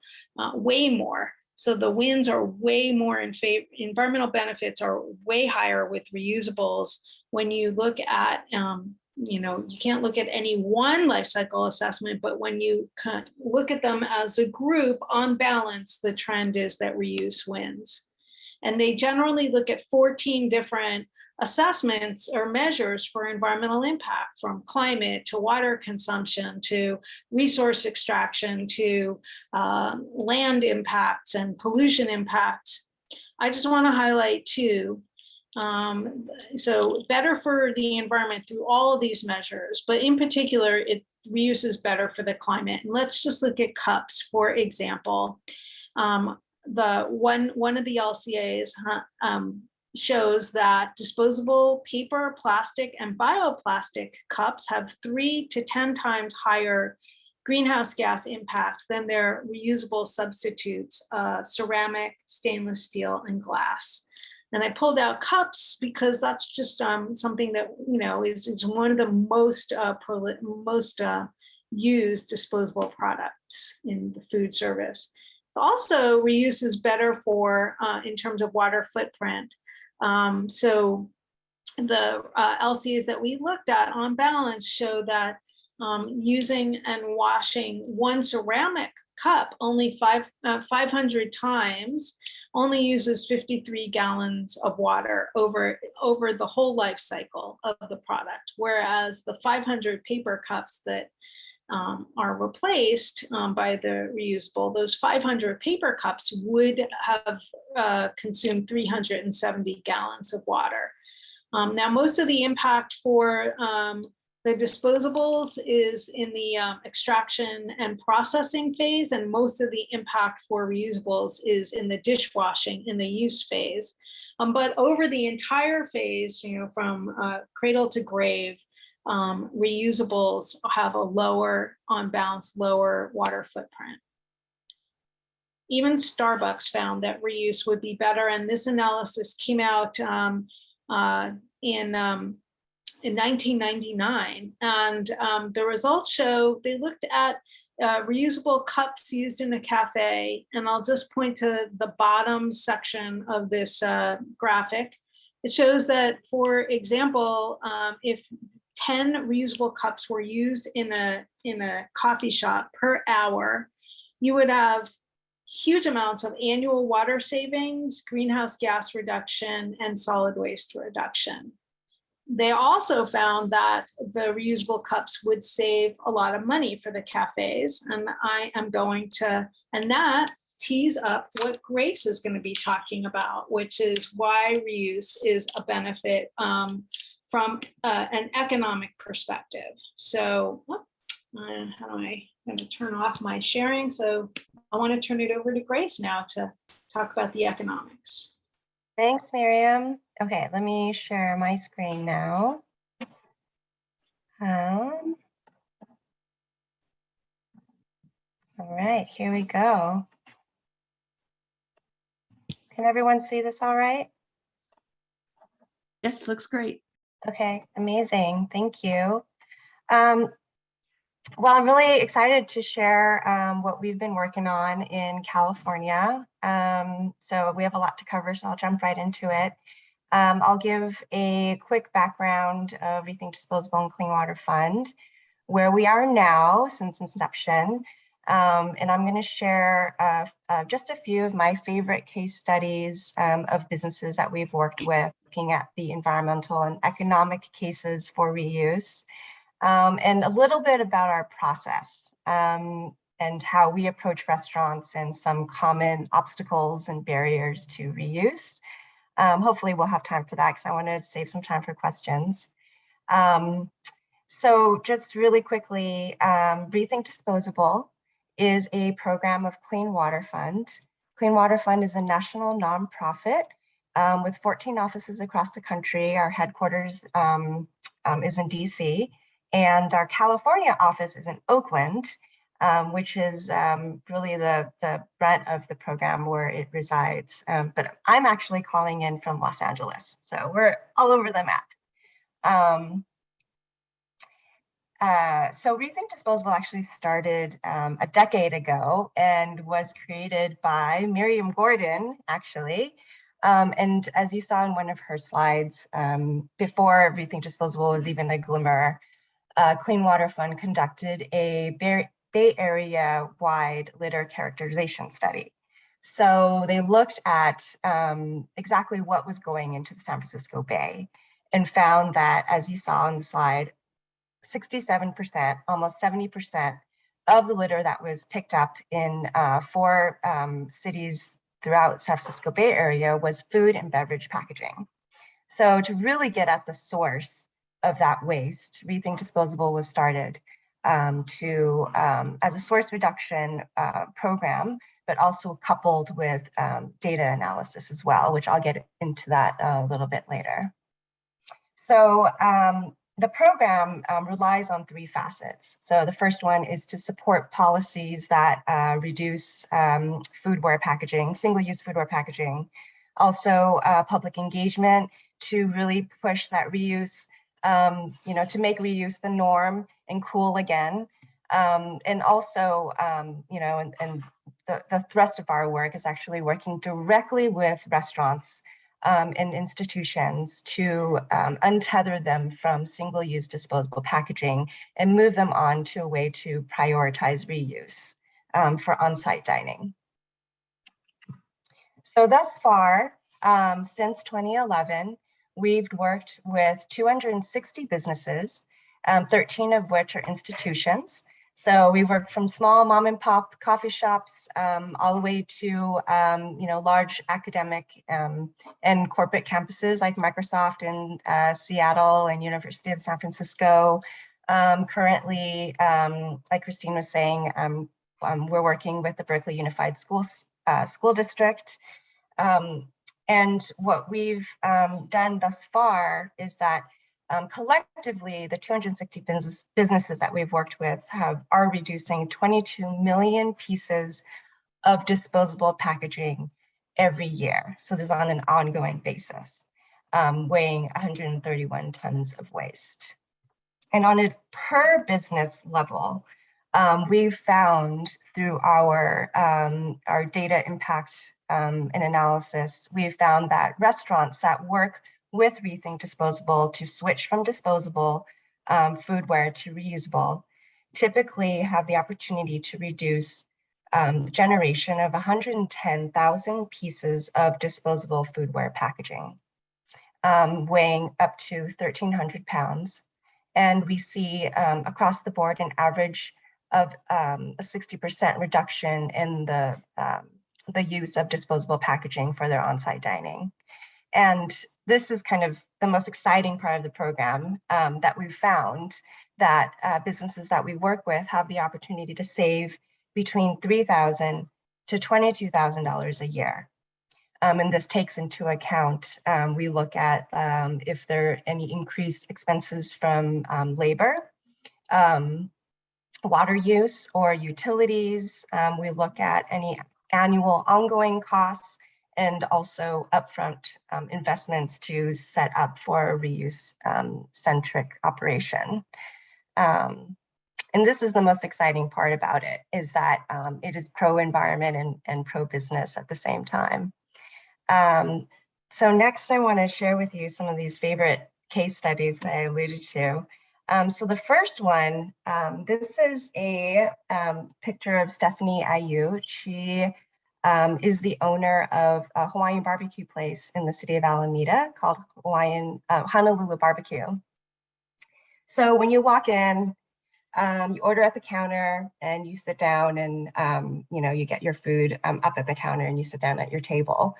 way more. So the wins are way more in favor, environmental benefits are way higher with reusables. When you look at, you can't look at any one life cycle assessment, but when you look at them as a group, on balance, the trend is that reuse wins. And they generally look at 14 different assessments or measures for environmental impact, from climate to water consumption to resource extraction to land impacts and pollution impacts. I just want to highlight two. So better for the environment through all of these measures, but in particular, reuse is better for the climate. And let's just look at cups, for example. The one of the LCAs shows that disposable paper, plastic, and bioplastic cups have 3 to 10 times higher greenhouse gas impacts than their reusable substitutes, ceramic, stainless steel, and glass. And I pulled out cups because that's just something that is one of the most used disposable products in the food service. Also, reuse is better for in terms of water footprint. So the LCAs that we looked at on balance show that using and washing one ceramic cup only 500 times only uses 53 gallons of water over the whole life cycle of the product, whereas the 500 paper cups that are replaced by the reusable, those 500 paper cups would have consumed 370 gallons of water. Now, most of the impact for the disposables is in the extraction and processing phase, and most of the impact for reusables is in the dishwashing, in the use phase. But over the entire phase, from cradle to grave, reusables have a lower, on balance, lower water footprint. Even Starbucks found that reuse would be better, and this analysis came out in 1999, and the results show they looked at reusable cups used in a cafe, and I'll just point to the bottom section of this graphic, It shows that, for example, if 10 reusable cups were used in a coffee shop per hour, you would have huge amounts of annual water savings, greenhouse gas reduction, and solid waste reduction. They also found that the reusable cups would save a lot of money for the cafes. And I am going to, and that tees up what Grace is going to be talking about, which is why reuse is a benefit from an economic perspective. So I'm going to turn off my sharing. So I want to turn it over to Grace now to talk about the economics. Thanks, Miriam. Okay, let me share my screen now. All right, here we go. Can everyone see this all right? Yes, looks great. Okay, amazing. Thank you. Well, I'm really excited to share what we've been working on in California. So we have a lot to cover, so I'll jump right into it. I'll give a quick background of ReThink Disposable and Clean Water Fund, where we are now since inception. And I'm going to share just a few of my favorite case studies of businesses that we've worked with, looking at the environmental and economic cases for reuse, and a little bit about our process and how we approach restaurants and some common obstacles and barriers to reuse. Hopefully we'll have time for that because I want to save some time for questions. So just really quickly, ReThink Disposable is a program of Clean Water Fund. Clean Water Fund is a national nonprofit with 14 offices across the country. Our headquarters is in DC, and our California office is in Oakland, which is really the brunt of the program where it resides. But I'm actually calling in from Los Angeles, so we're all over the map. So ReThink Disposable actually started a decade ago and was created by Miriam Gordon, actually. And as you saw in one of her slides, before ReThink Disposable was even a glimmer, Clean Water Fund conducted a Bay Area-wide litter characterization study. So they looked at exactly what was going into the San Francisco Bay and found that, as you saw on the slide, 67%, almost 70% of the litter that was picked up in 4 cities throughout San Francisco Bay Area was food and beverage packaging. So to really get at the source of that waste, ReThink Disposable was started as a source reduction program, but also coupled with data analysis as well, which I'll get into that a little bit later. So the program relies on 3 facets. So the first one is to support policies that reduce foodware packaging, single-use foodware packaging. Also public engagement to really push that reuse, to make reuse the norm and cool again. And also, and the thrust of our work is actually working directly with restaurants and institutions to untether them from single-use disposable packaging and move them on to a way to prioritize reuse for on-site dining. So thus far, since 2011, we've worked with 260 businesses, 13 of which are institutions. So we work from small mom and pop coffee shops all the way to large academic and corporate campuses like Microsoft in Seattle and University of San Francisco. Currently, like Christine was saying, we're working with the Berkeley Unified School District. And what we've done thus far is that collectively, the 260 businesses that we've worked with are reducing 22 million pieces of disposable packaging every year. So this is on an ongoing basis, weighing 131 tons of waste. And on a per business level, we've found through our data impact and analysis, we've found that restaurants that work with ReThink Disposable to switch from disposable foodware to reusable typically have the opportunity to reduce the generation of 110,000 pieces of disposable foodware packaging, weighing up to 1,300 pounds. And we see across the board an average of a 60% reduction in the use of disposable packaging for their on-site dining. And this is kind of the most exciting part of the program that we've found, that businesses that we work with have the opportunity to save between $3,000 to $22,000 a year. And this takes into account, we look at if there are any increased expenses from labor, water use, or utilities. We look at any annual ongoing costs, and also upfront investments to set up for a reuse-centric operation. And this is the most exciting part about it, is that it is pro-environment and pro-business at the same time. So next I want to share with you some of these favorite case studies that I alluded to. So the first one, this is a picture of Stephanie Ayu. She is the owner of a Hawaiian barbecue place in the city of Alameda called Honolulu Barbecue. So when you walk in, you order at the counter and you sit down, and you get your food up at the counter and you sit down at your table.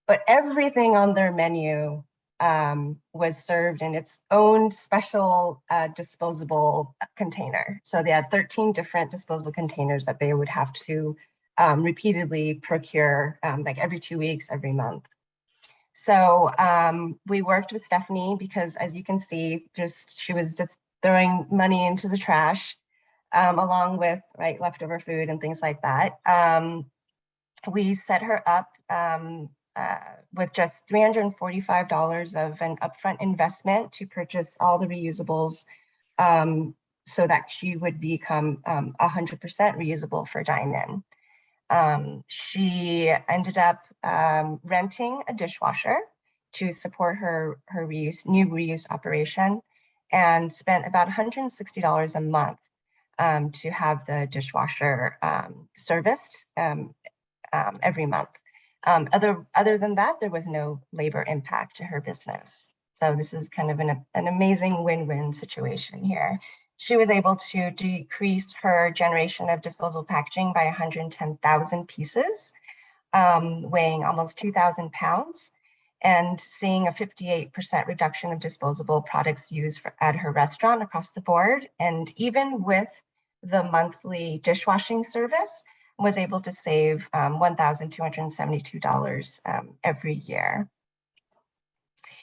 But everything on their menu was served in its own special disposable container. So they had 13 different disposable containers that they would have to repeatedly procure, like every 2 weeks, every month. So we worked with Stephanie because, as you can see, she was just throwing money into the trash, along with leftover food and things like that. We set her up with just $345 of an upfront investment to purchase all the reusables, so that she would become 100% reusable for dine-in. She ended up renting a dishwasher to support her new reuse operation, and spent about $160 a month to have the dishwasher serviced every month. Other than that, there was no labor impact to her business. So this is kind of an amazing win-win situation here. She was able to decrease her generation of disposable packaging by 110,000 pieces, weighing almost 2,000 pounds, and seeing a 58% reduction of disposable products used at her restaurant across the board. And even with the monthly dishwashing service, was able to save $1,272 every year.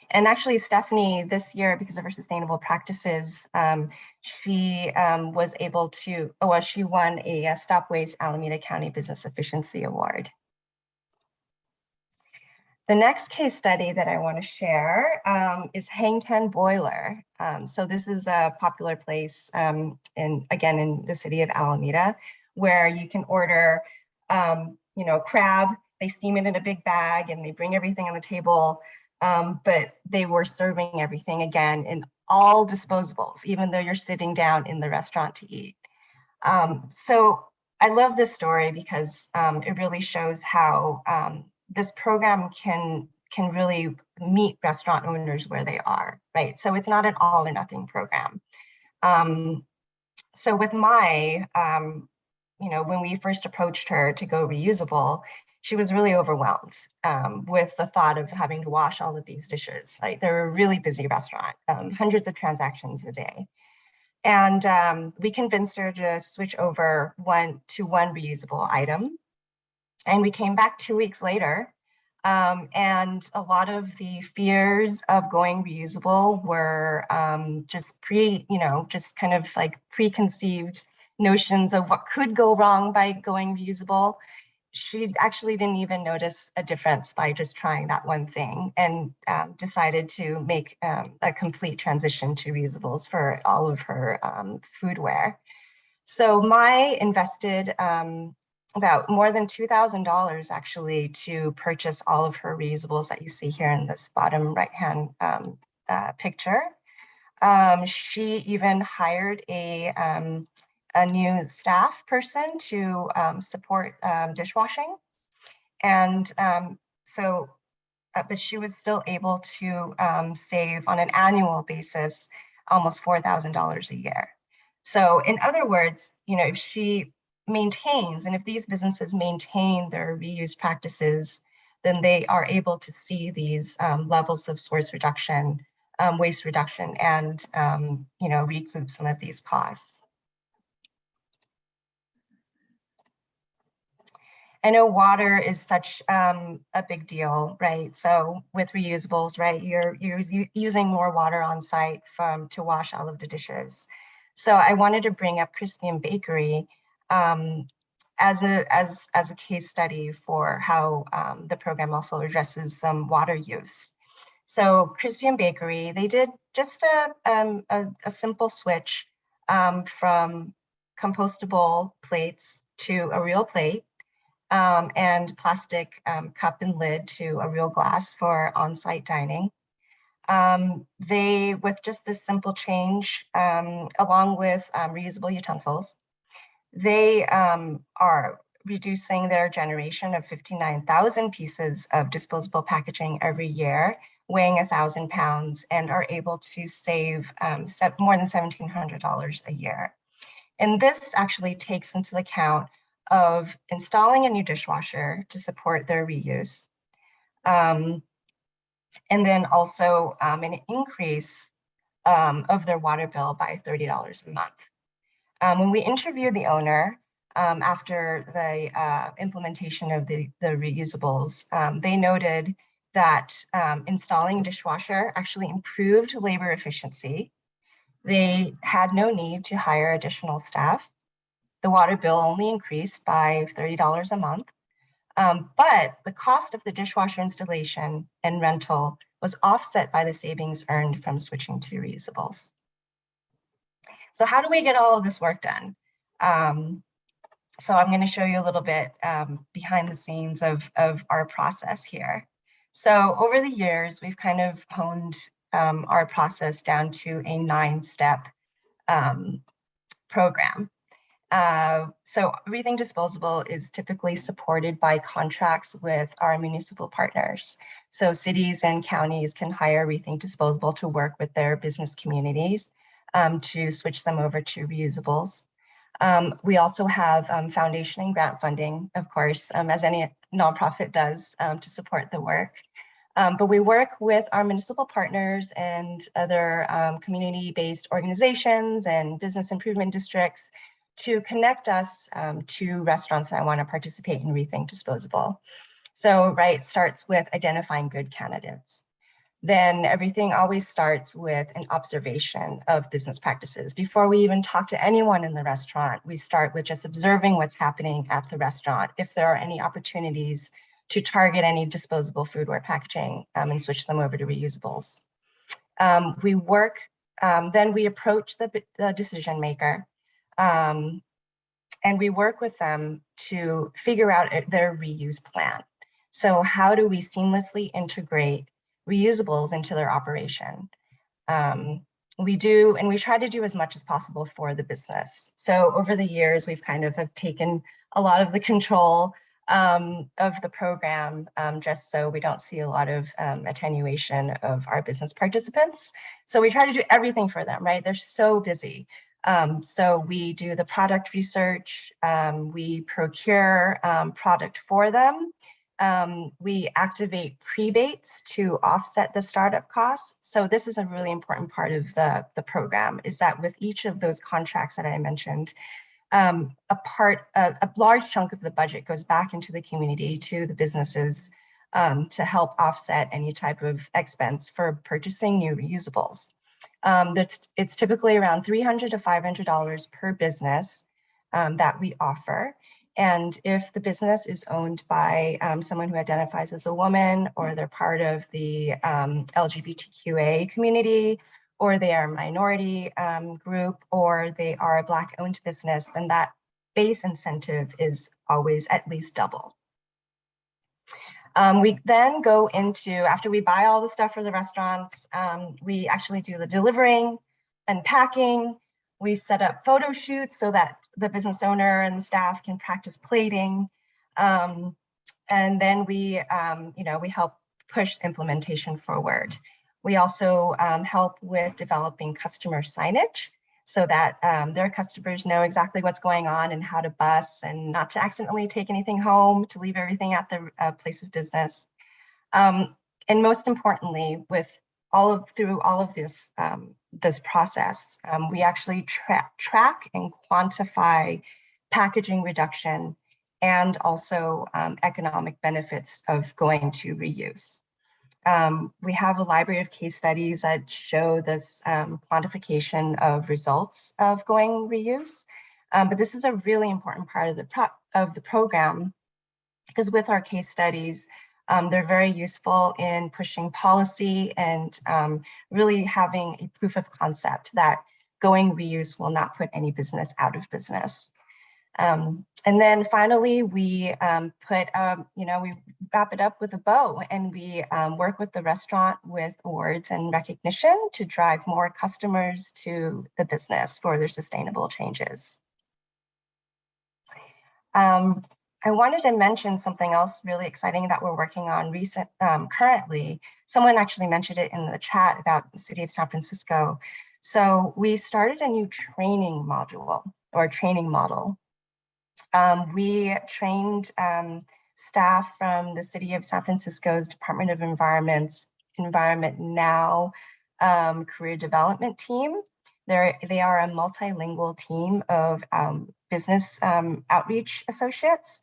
And actually, Stephanie, this year, because of her sustainable practices, she was able to, she won a Stop Waste Alameda County Business Efficiency Award. The next case study that I want to share is Hang Ten Boiler. So this is a popular place, in the city of Alameda, where you can order, crab. They steam it in a big bag and they bring everything on the table. But they were serving everything again in all disposables, even though you're sitting down in the restaurant to eat. So I love this story because it really shows how this program can really meet restaurant owners where they are, right? So it's not an all or nothing program. So with Mai, when we first approached her to go reusable, she was really overwhelmed with the thought of having to wash all of these dishes. They're a really busy restaurant, hundreds of transactions a day. And we convinced her to switch over to one reusable item. And we came back 2 weeks later, and a lot of the fears of going reusable were just kind of like preconceived notions of what could go wrong by going reusable. She actually didn't even notice a difference by just trying that one thing, and decided to make a complete transition to reusables for all of her foodware. So Mai invested about more than $2,000 actually to purchase all of her reusables that you see here in this bottom right-hand picture. She even hired a new staff person to support dishwashing. And but she was still able to save on an annual basis almost $4,000 a year. So in other words, if she maintains, and if these businesses maintain their reuse practices, then they are able to see these levels of source reduction, waste reduction, and recoup some of these costs. I know water is such a big deal, right? So with reusables, right, you're using more water on site to wash all of the dishes. So I wanted to bring up Crispian Bakery as a case study for how the program also addresses some water use. So Crispian Bakery, they did just a simple switch from compostable plates to a real plate. And plastic cup and lid to a real glass for on-site dining. They, with just this simple change, along with reusable utensils, they are reducing their generation of 59,000 pieces of disposable packaging every year, weighing 1,000 pounds, and are able to save more than $1,700 a year. And this actually takes into account of installing a new dishwasher to support their reuse. And then also an increase of their water bill by $30 a month. When we interviewed the owner after the implementation of the reusables, they noted that installing a dishwasher actually improved labor efficiency. They had no need to hire additional staff. The water bill only increased by $30 a month, but the cost of the dishwasher installation and rental was offset by the savings earned from switching to reusables. So how do we get all of this work done? So I'm going to show you a little bit behind the scenes of our process here. So over the years, we've kind of honed our process down to a 9-step program. So ReThink Disposable is typically supported by contracts with our municipal partners. So cities and counties can hire ReThink Disposable to work with their business communities to switch them over to reusables. We also have foundation and grant funding, of course, as any nonprofit does to support the work. But we work with our municipal partners and other community-based organizations and business improvement districts to connect us to restaurants that want to participate in ReThink Disposable. So, right, starts with identifying good candidates. Then everything always starts with an observation of business practices. Before we even talk to anyone in the restaurant, we start with just observing what's happening at the restaurant, if there are any opportunities to target any disposable foodware packaging and switch them over to reusables. We work, then we approach the decision maker and we work with them to figure out their reuse plan. So how do we seamlessly integrate reusables into their operation? We do, and we try to do as much as possible for the business. So over the years, we've kind of have taken a lot of the control of the program, just so we don't see a lot of attenuation of our business participants. So we try to do everything for them, right? They're so busy. So we do the product research, we procure product for them. We activate prebates to offset the startup costs. So this is a really important part of the program, is that with each of those contracts that I mentioned, a large chunk of the budget goes back into the community to the businesses to help offset any type of expense for purchasing new reusables. It's typically around $300 to $500 per business that we offer. And if the business is owned by someone who identifies as a woman, or they're part of the LGBTQA community, or they are a minority group, or they are a Black-owned business, then that base incentive is always at least double. We then go into, after we buy all the stuff for the restaurants, we actually do the delivering and packing. We set up photo shoots so that the business owner and the staff can practice plating. And then we help push implementation forward. We also help with developing customer signage so that their customers know exactly what's going on and how to bus and not to accidentally take anything home, to leave everything at the place of business. And most importantly, through all of this this process, we actually track and quantify packaging reduction and also economic benefits of going to reuse. We have a library of case studies that show this quantification of results of going reuse. But this is a really important part of the program, because with our case studies, they're very useful in pushing policy and really having a proof of concept that going reuse will not put any business out of business. And then finally, we we wrap it up with a bow, and we work with the restaurant with awards and recognition to drive more customers to the business for their sustainable changes. I wanted to mention something else really exciting that we're working on currently. Someone actually mentioned it in the chat about the city of San Francisco. So we started a new training module or training model. We trained staff from the city of San Francisco's Department of Environment Now career development team. They are a multilingual team of business outreach associates.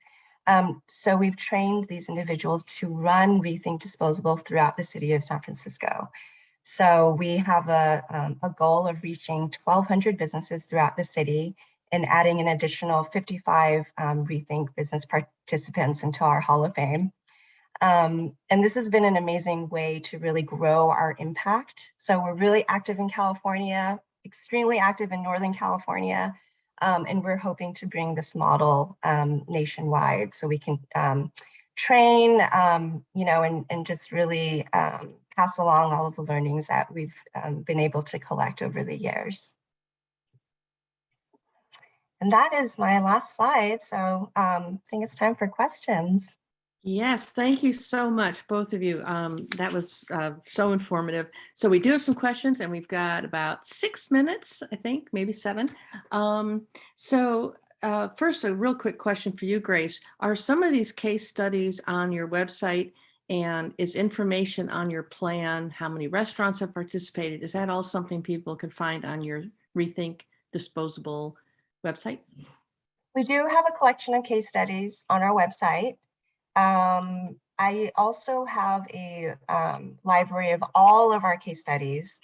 So we've trained these individuals to run ReThink Disposable throughout the city of San Francisco. So we have a goal of reaching 1,200 businesses throughout the city and adding an additional 55 ReThink business participants into our Hall of Fame. And this has been an amazing way to really grow our impact. So we're really active in California, extremely active in Northern California, and we're hoping to bring this model nationwide so we can train, and just really pass along all of the learnings that we've been able to collect over the years. And that is my last slide. So I think it's time for questions. Yes, thank you so much, both of you. That was so informative. So we do have some questions, and we've got about 6 minutes, I think, maybe 7. First, a real quick question for you, Grace. Are some of these case studies on your website, and is information on your plan, how many restaurants have participated? Is that all something people can find on your ReThink Disposable website? We do have a collection of case studies on our website. I also have a library of all of our case studies,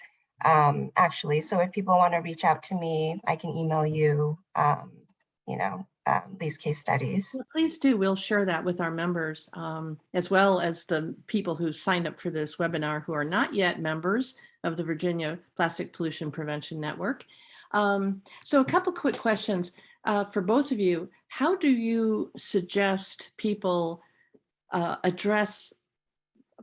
actually. So if people want to reach out to me, I can email you, these case studies. Well, please do. We'll share that with our members, as well as the people who signed up for this webinar who are not yet members of the Virginia Plastic Pollution Prevention Network. So a couple quick questions for both of you. How do you suggest people address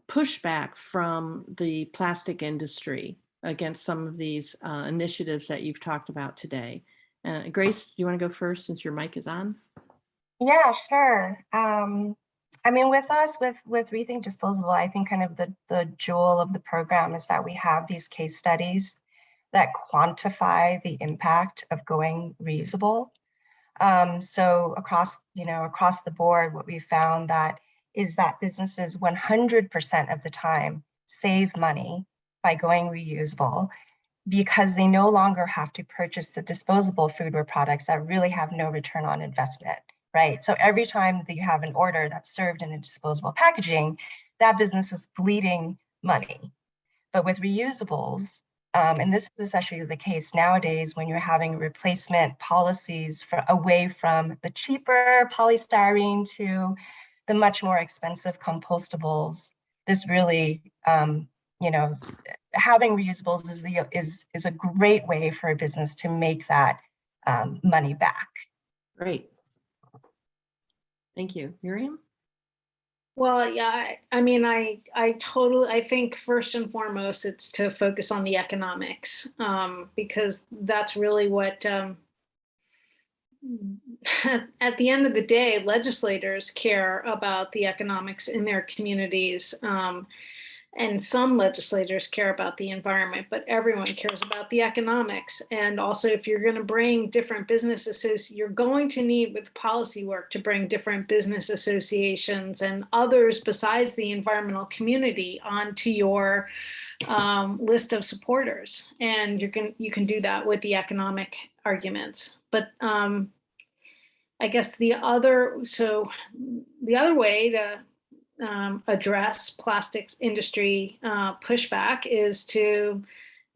pushback from the plastic industry against some of these initiatives that you've talked about today? Grace, do you want to go first since your mic is on? Yeah, sure. With us, with ReThink Disposable, I think kind of the jewel of the program is that we have these case studies that quantify the impact of going reusable. So across the board, what we found is that businesses 100% of the time save money by going reusable, because they no longer have to purchase the disposable foodware products that really have no return on investment, right? So every time that you have an order that's served in a disposable packaging, that business is bleeding money. But with reusables, and this is especially the case nowadays when you're having replacement policies away from the cheaper polystyrene to the much more expensive compostables, this really, having reusables is a great way for a business to make that money back. Great. Thank you. Miriam? Well, yeah, I think first and foremost, it's to focus on the economics, because that's really what, at the end of the day, legislators care about the economics in their communities. And some legislators care about the environment, but everyone cares about the economics. And also, if you're going to bring different business associations, you're going to need with policy work to bring different business associations and others besides the environmental community onto your list of supporters. And you can do that with the economic arguments. But I guess the other way to address plastics industry pushback is to,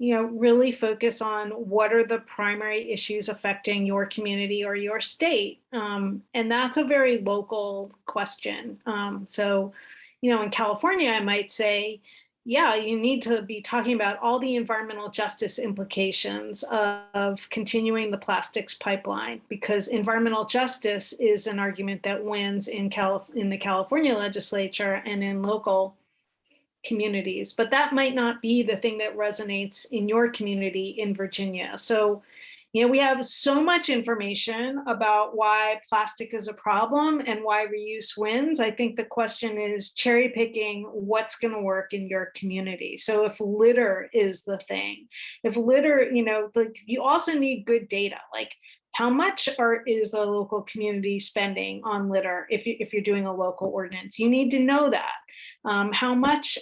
really focus on what are the primary issues affecting your community or your state. And that's a very local question. So, in California, I might say, yeah, you need to be talking about all the environmental justice implications of continuing the plastics pipeline, because environmental justice is an argument that wins in the California legislature and in local communities. But that might not be the thing that resonates in your community in Virginia. So, we have so much information about why plastic is a problem and why reuse wins. I think the question is cherry picking what's going to work in your community. So if litter is the thing, you also need good data, like how much is the local community spending on litter if you're doing a local ordinance? You need to know that. How much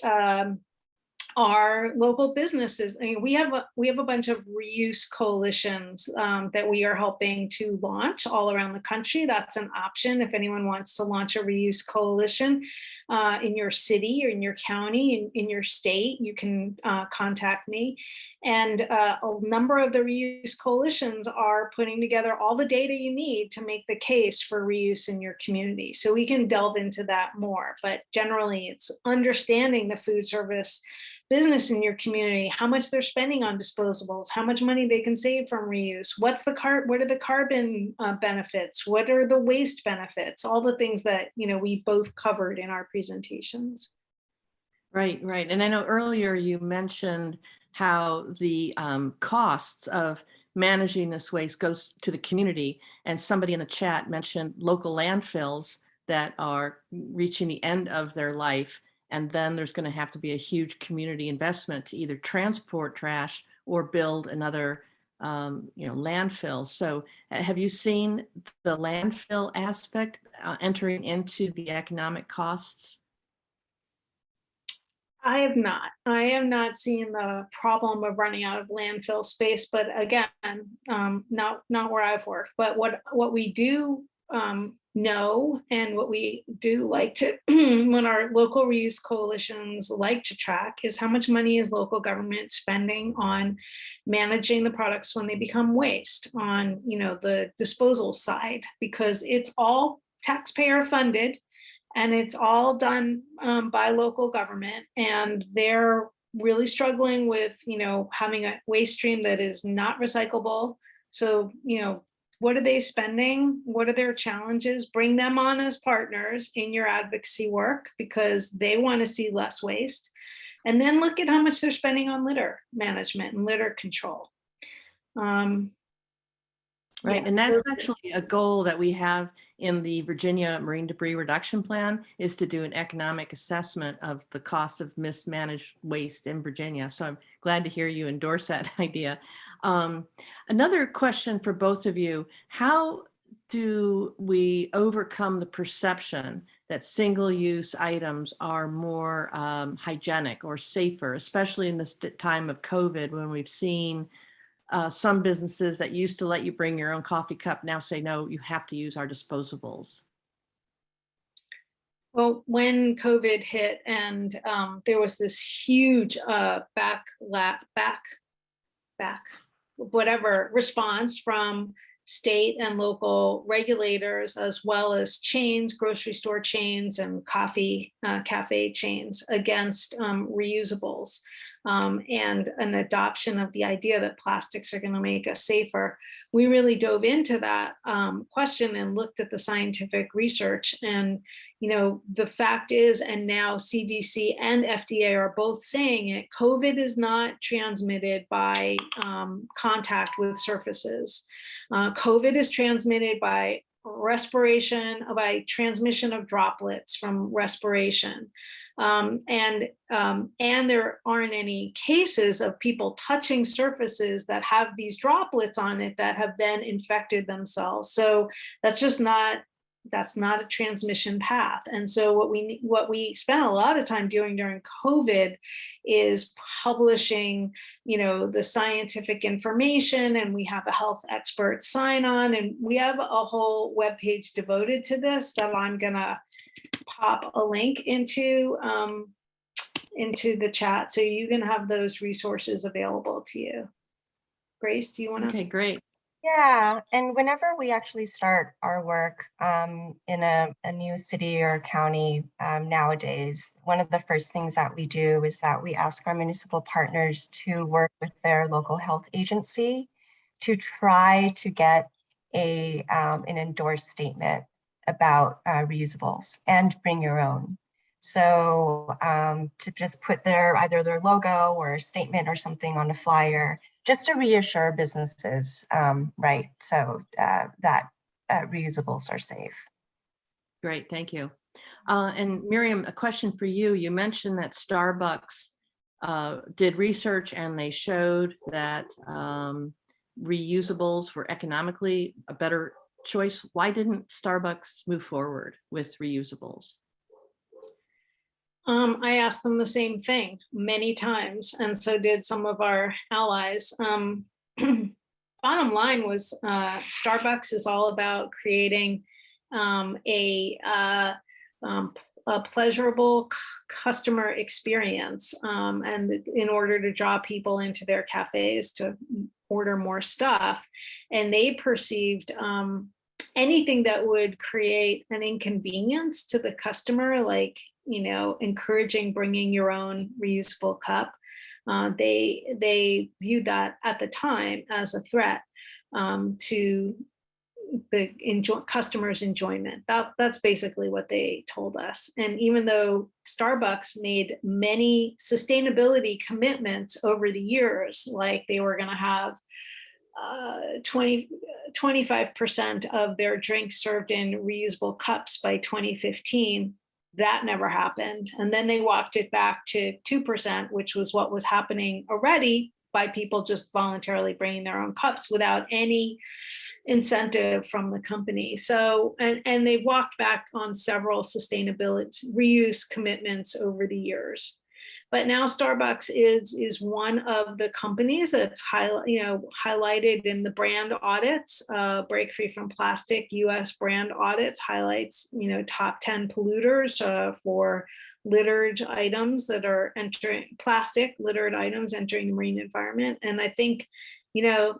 are local businesses? I mean, we have a bunch of reuse coalitions that we are helping to launch all around the country. That's an option if anyone wants to launch a reuse coalition in your city or in your county, in your state. You can contact me. And a number of the reuse coalitions are putting together all the data you need to make the case for reuse in your community. So we can delve into that more. But generally, it's understanding the food service business in your community, how much they're spending on disposables, how much money they can save from reuse, what are the carbon benefits, what are the waste benefits, all the things that we both covered in our presentations. Right. And I know earlier you mentioned how the costs of managing this waste goes to the community, and somebody in the chat mentioned local landfills that are reaching the end of their life. And then there's going to have to be a huge community investment to either transport trash or build another, landfill. So have you seen the landfill aspect entering into the economic costs? I have not. I have not seen the problem of running out of landfill space, but again, not where I've worked. But what we do know, and what we do like to, when our local reuse coalitions like to track, is how much money is local government spending on managing the products when they become waste on, the disposal side, because it's all taxpayer funded and it's all done by local government, and they're really struggling with, having a waste stream that is not recyclable. So, what are they spending? What are their challenges? Bring them on as partners in your advocacy work, because they want to see less waste. And then look at how much they're spending on litter management and litter control. Right. Yeah. And that's actually a goal that we have in the Virginia Marine Debris Reduction Plan, is to do an economic assessment of the cost of mismanaged waste in Virginia. So I'm glad to hear you endorse that idea. Another question for both of you: how do we overcome the perception that single-use items are more hygienic or safer, especially in this time of COVID, when we've seen some businesses that used to let you bring your own coffee cup now say, no, you have to use our disposables? Well, when COVID hit and there was this huge response from state and local regulators, as well as chains, grocery store chains, and cafe chains against reusables. and an adoption of the idea that plastics are going to make us safer, we really dove into that question and looked at the scientific research. And, the fact is, and now CDC and FDA are both saying it, COVID is not transmitted by contact with surfaces. COVID is transmitted by respiration, by transmission of droplets from respiration. And there aren't any cases of people touching surfaces that have these droplets on it that have then infected themselves. So that's not a transmission path. And so what we spent a lot of time doing during COVID is publishing, the scientific information, and we have a health expert sign on, and we have a whole webpage devoted to this that I'm gonna pop a link into the chat, so you can have those resources available to you. Grace, do you want to? Okay, great. Yeah, and whenever we actually start our work in a new city or county nowadays, one of the first things that we do is that we ask our municipal partners to work with their local health agency to try to get an endorsed statement about reusables and bring your own. So to just put either their logo or a statement or something on a flyer, just to reassure businesses, right? So that reusables are safe. Great, thank you. And Miriam, a question for you. You mentioned that Starbucks did research and they showed that reusables were economically a better choice. Why didn't Starbucks move forward with reusables? I asked them the same thing many times, and so did some of our allies. Bottom line was Starbucks is all about creating a pleasurable customer experience, and in order to draw people into their cafes to order more stuff. And they perceived anything that would create an inconvenience to the customer, like encouraging bringing your own reusable cup. They viewed that at the time as a threat to the customers' enjoyment. That's basically what they told us. And even though Starbucks made many sustainability commitments over the years, like they were going to have 25% of their drinks served in reusable cups by 2015, that never happened. And then they walked it back to 2%, which was what was happening already by people just voluntarily bringing their own cups without any incentive from the company. So, and they've walked back on several sustainability reuse commitments over the years. But now Starbucks is one of the companies that's highlighted in the brand audits. Break Free from Plastic U.S. brand audits highlights top 10 polluters for littered items that are entering plastic littered items entering the marine environment. And I think their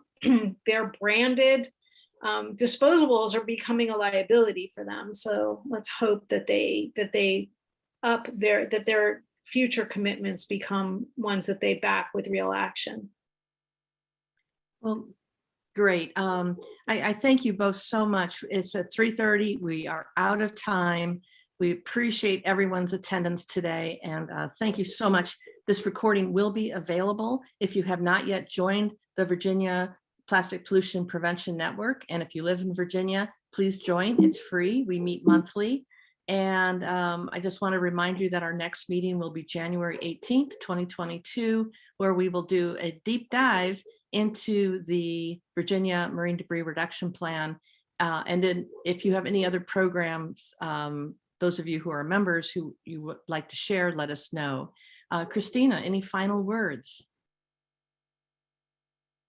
branded disposables are becoming a liability for them. So let's hope that they up their future commitments become ones that they back with real action. Well, great. I thank you both so much. It's at 3:30. We are out of time. We appreciate everyone's attendance today, and thank you so much. This recording will be available if you have not yet joined the Virginia Plastic Pollution Prevention Network. And if you live in Virginia, please join. It's free. We meet monthly. And I just want to remind you that our next meeting will be January 18th, 2022, where we will do a deep dive into the Virginia Marine Debris Reduction Plan. And then if you have any other programs, those of you who are members who you would like to share, let us know. Christina, any final words?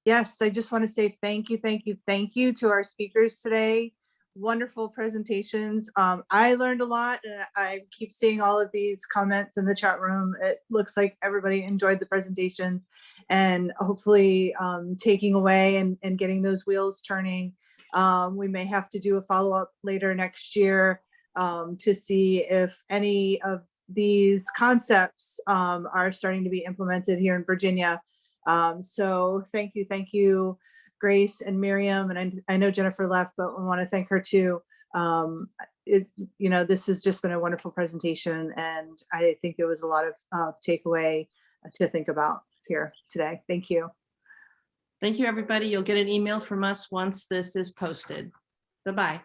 Yes, I just want to say thank you to our speakers today. Wonderful presentations. I learned a lot, and I keep seeing all of these comments in the chat room. It looks like everybody enjoyed the presentations, and hopefully taking away and getting those wheels turning. We may have to do a follow-up later next year to see if any of these concepts are starting to be implemented here in Virginia. So thank you, Grace and Miriam. And I know Jennifer left, but I want to thank her too. This has just been a wonderful presentation, and I think there was a lot of takeaway to think about here today. Thank you. Thank you, everybody. You'll get an email from us once this is posted. Bye-bye.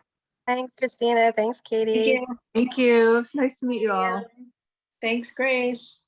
Thanks, Christina. Thanks, Katie. Thank you. Thank you. It's nice to meet you all. Thanks, Grace.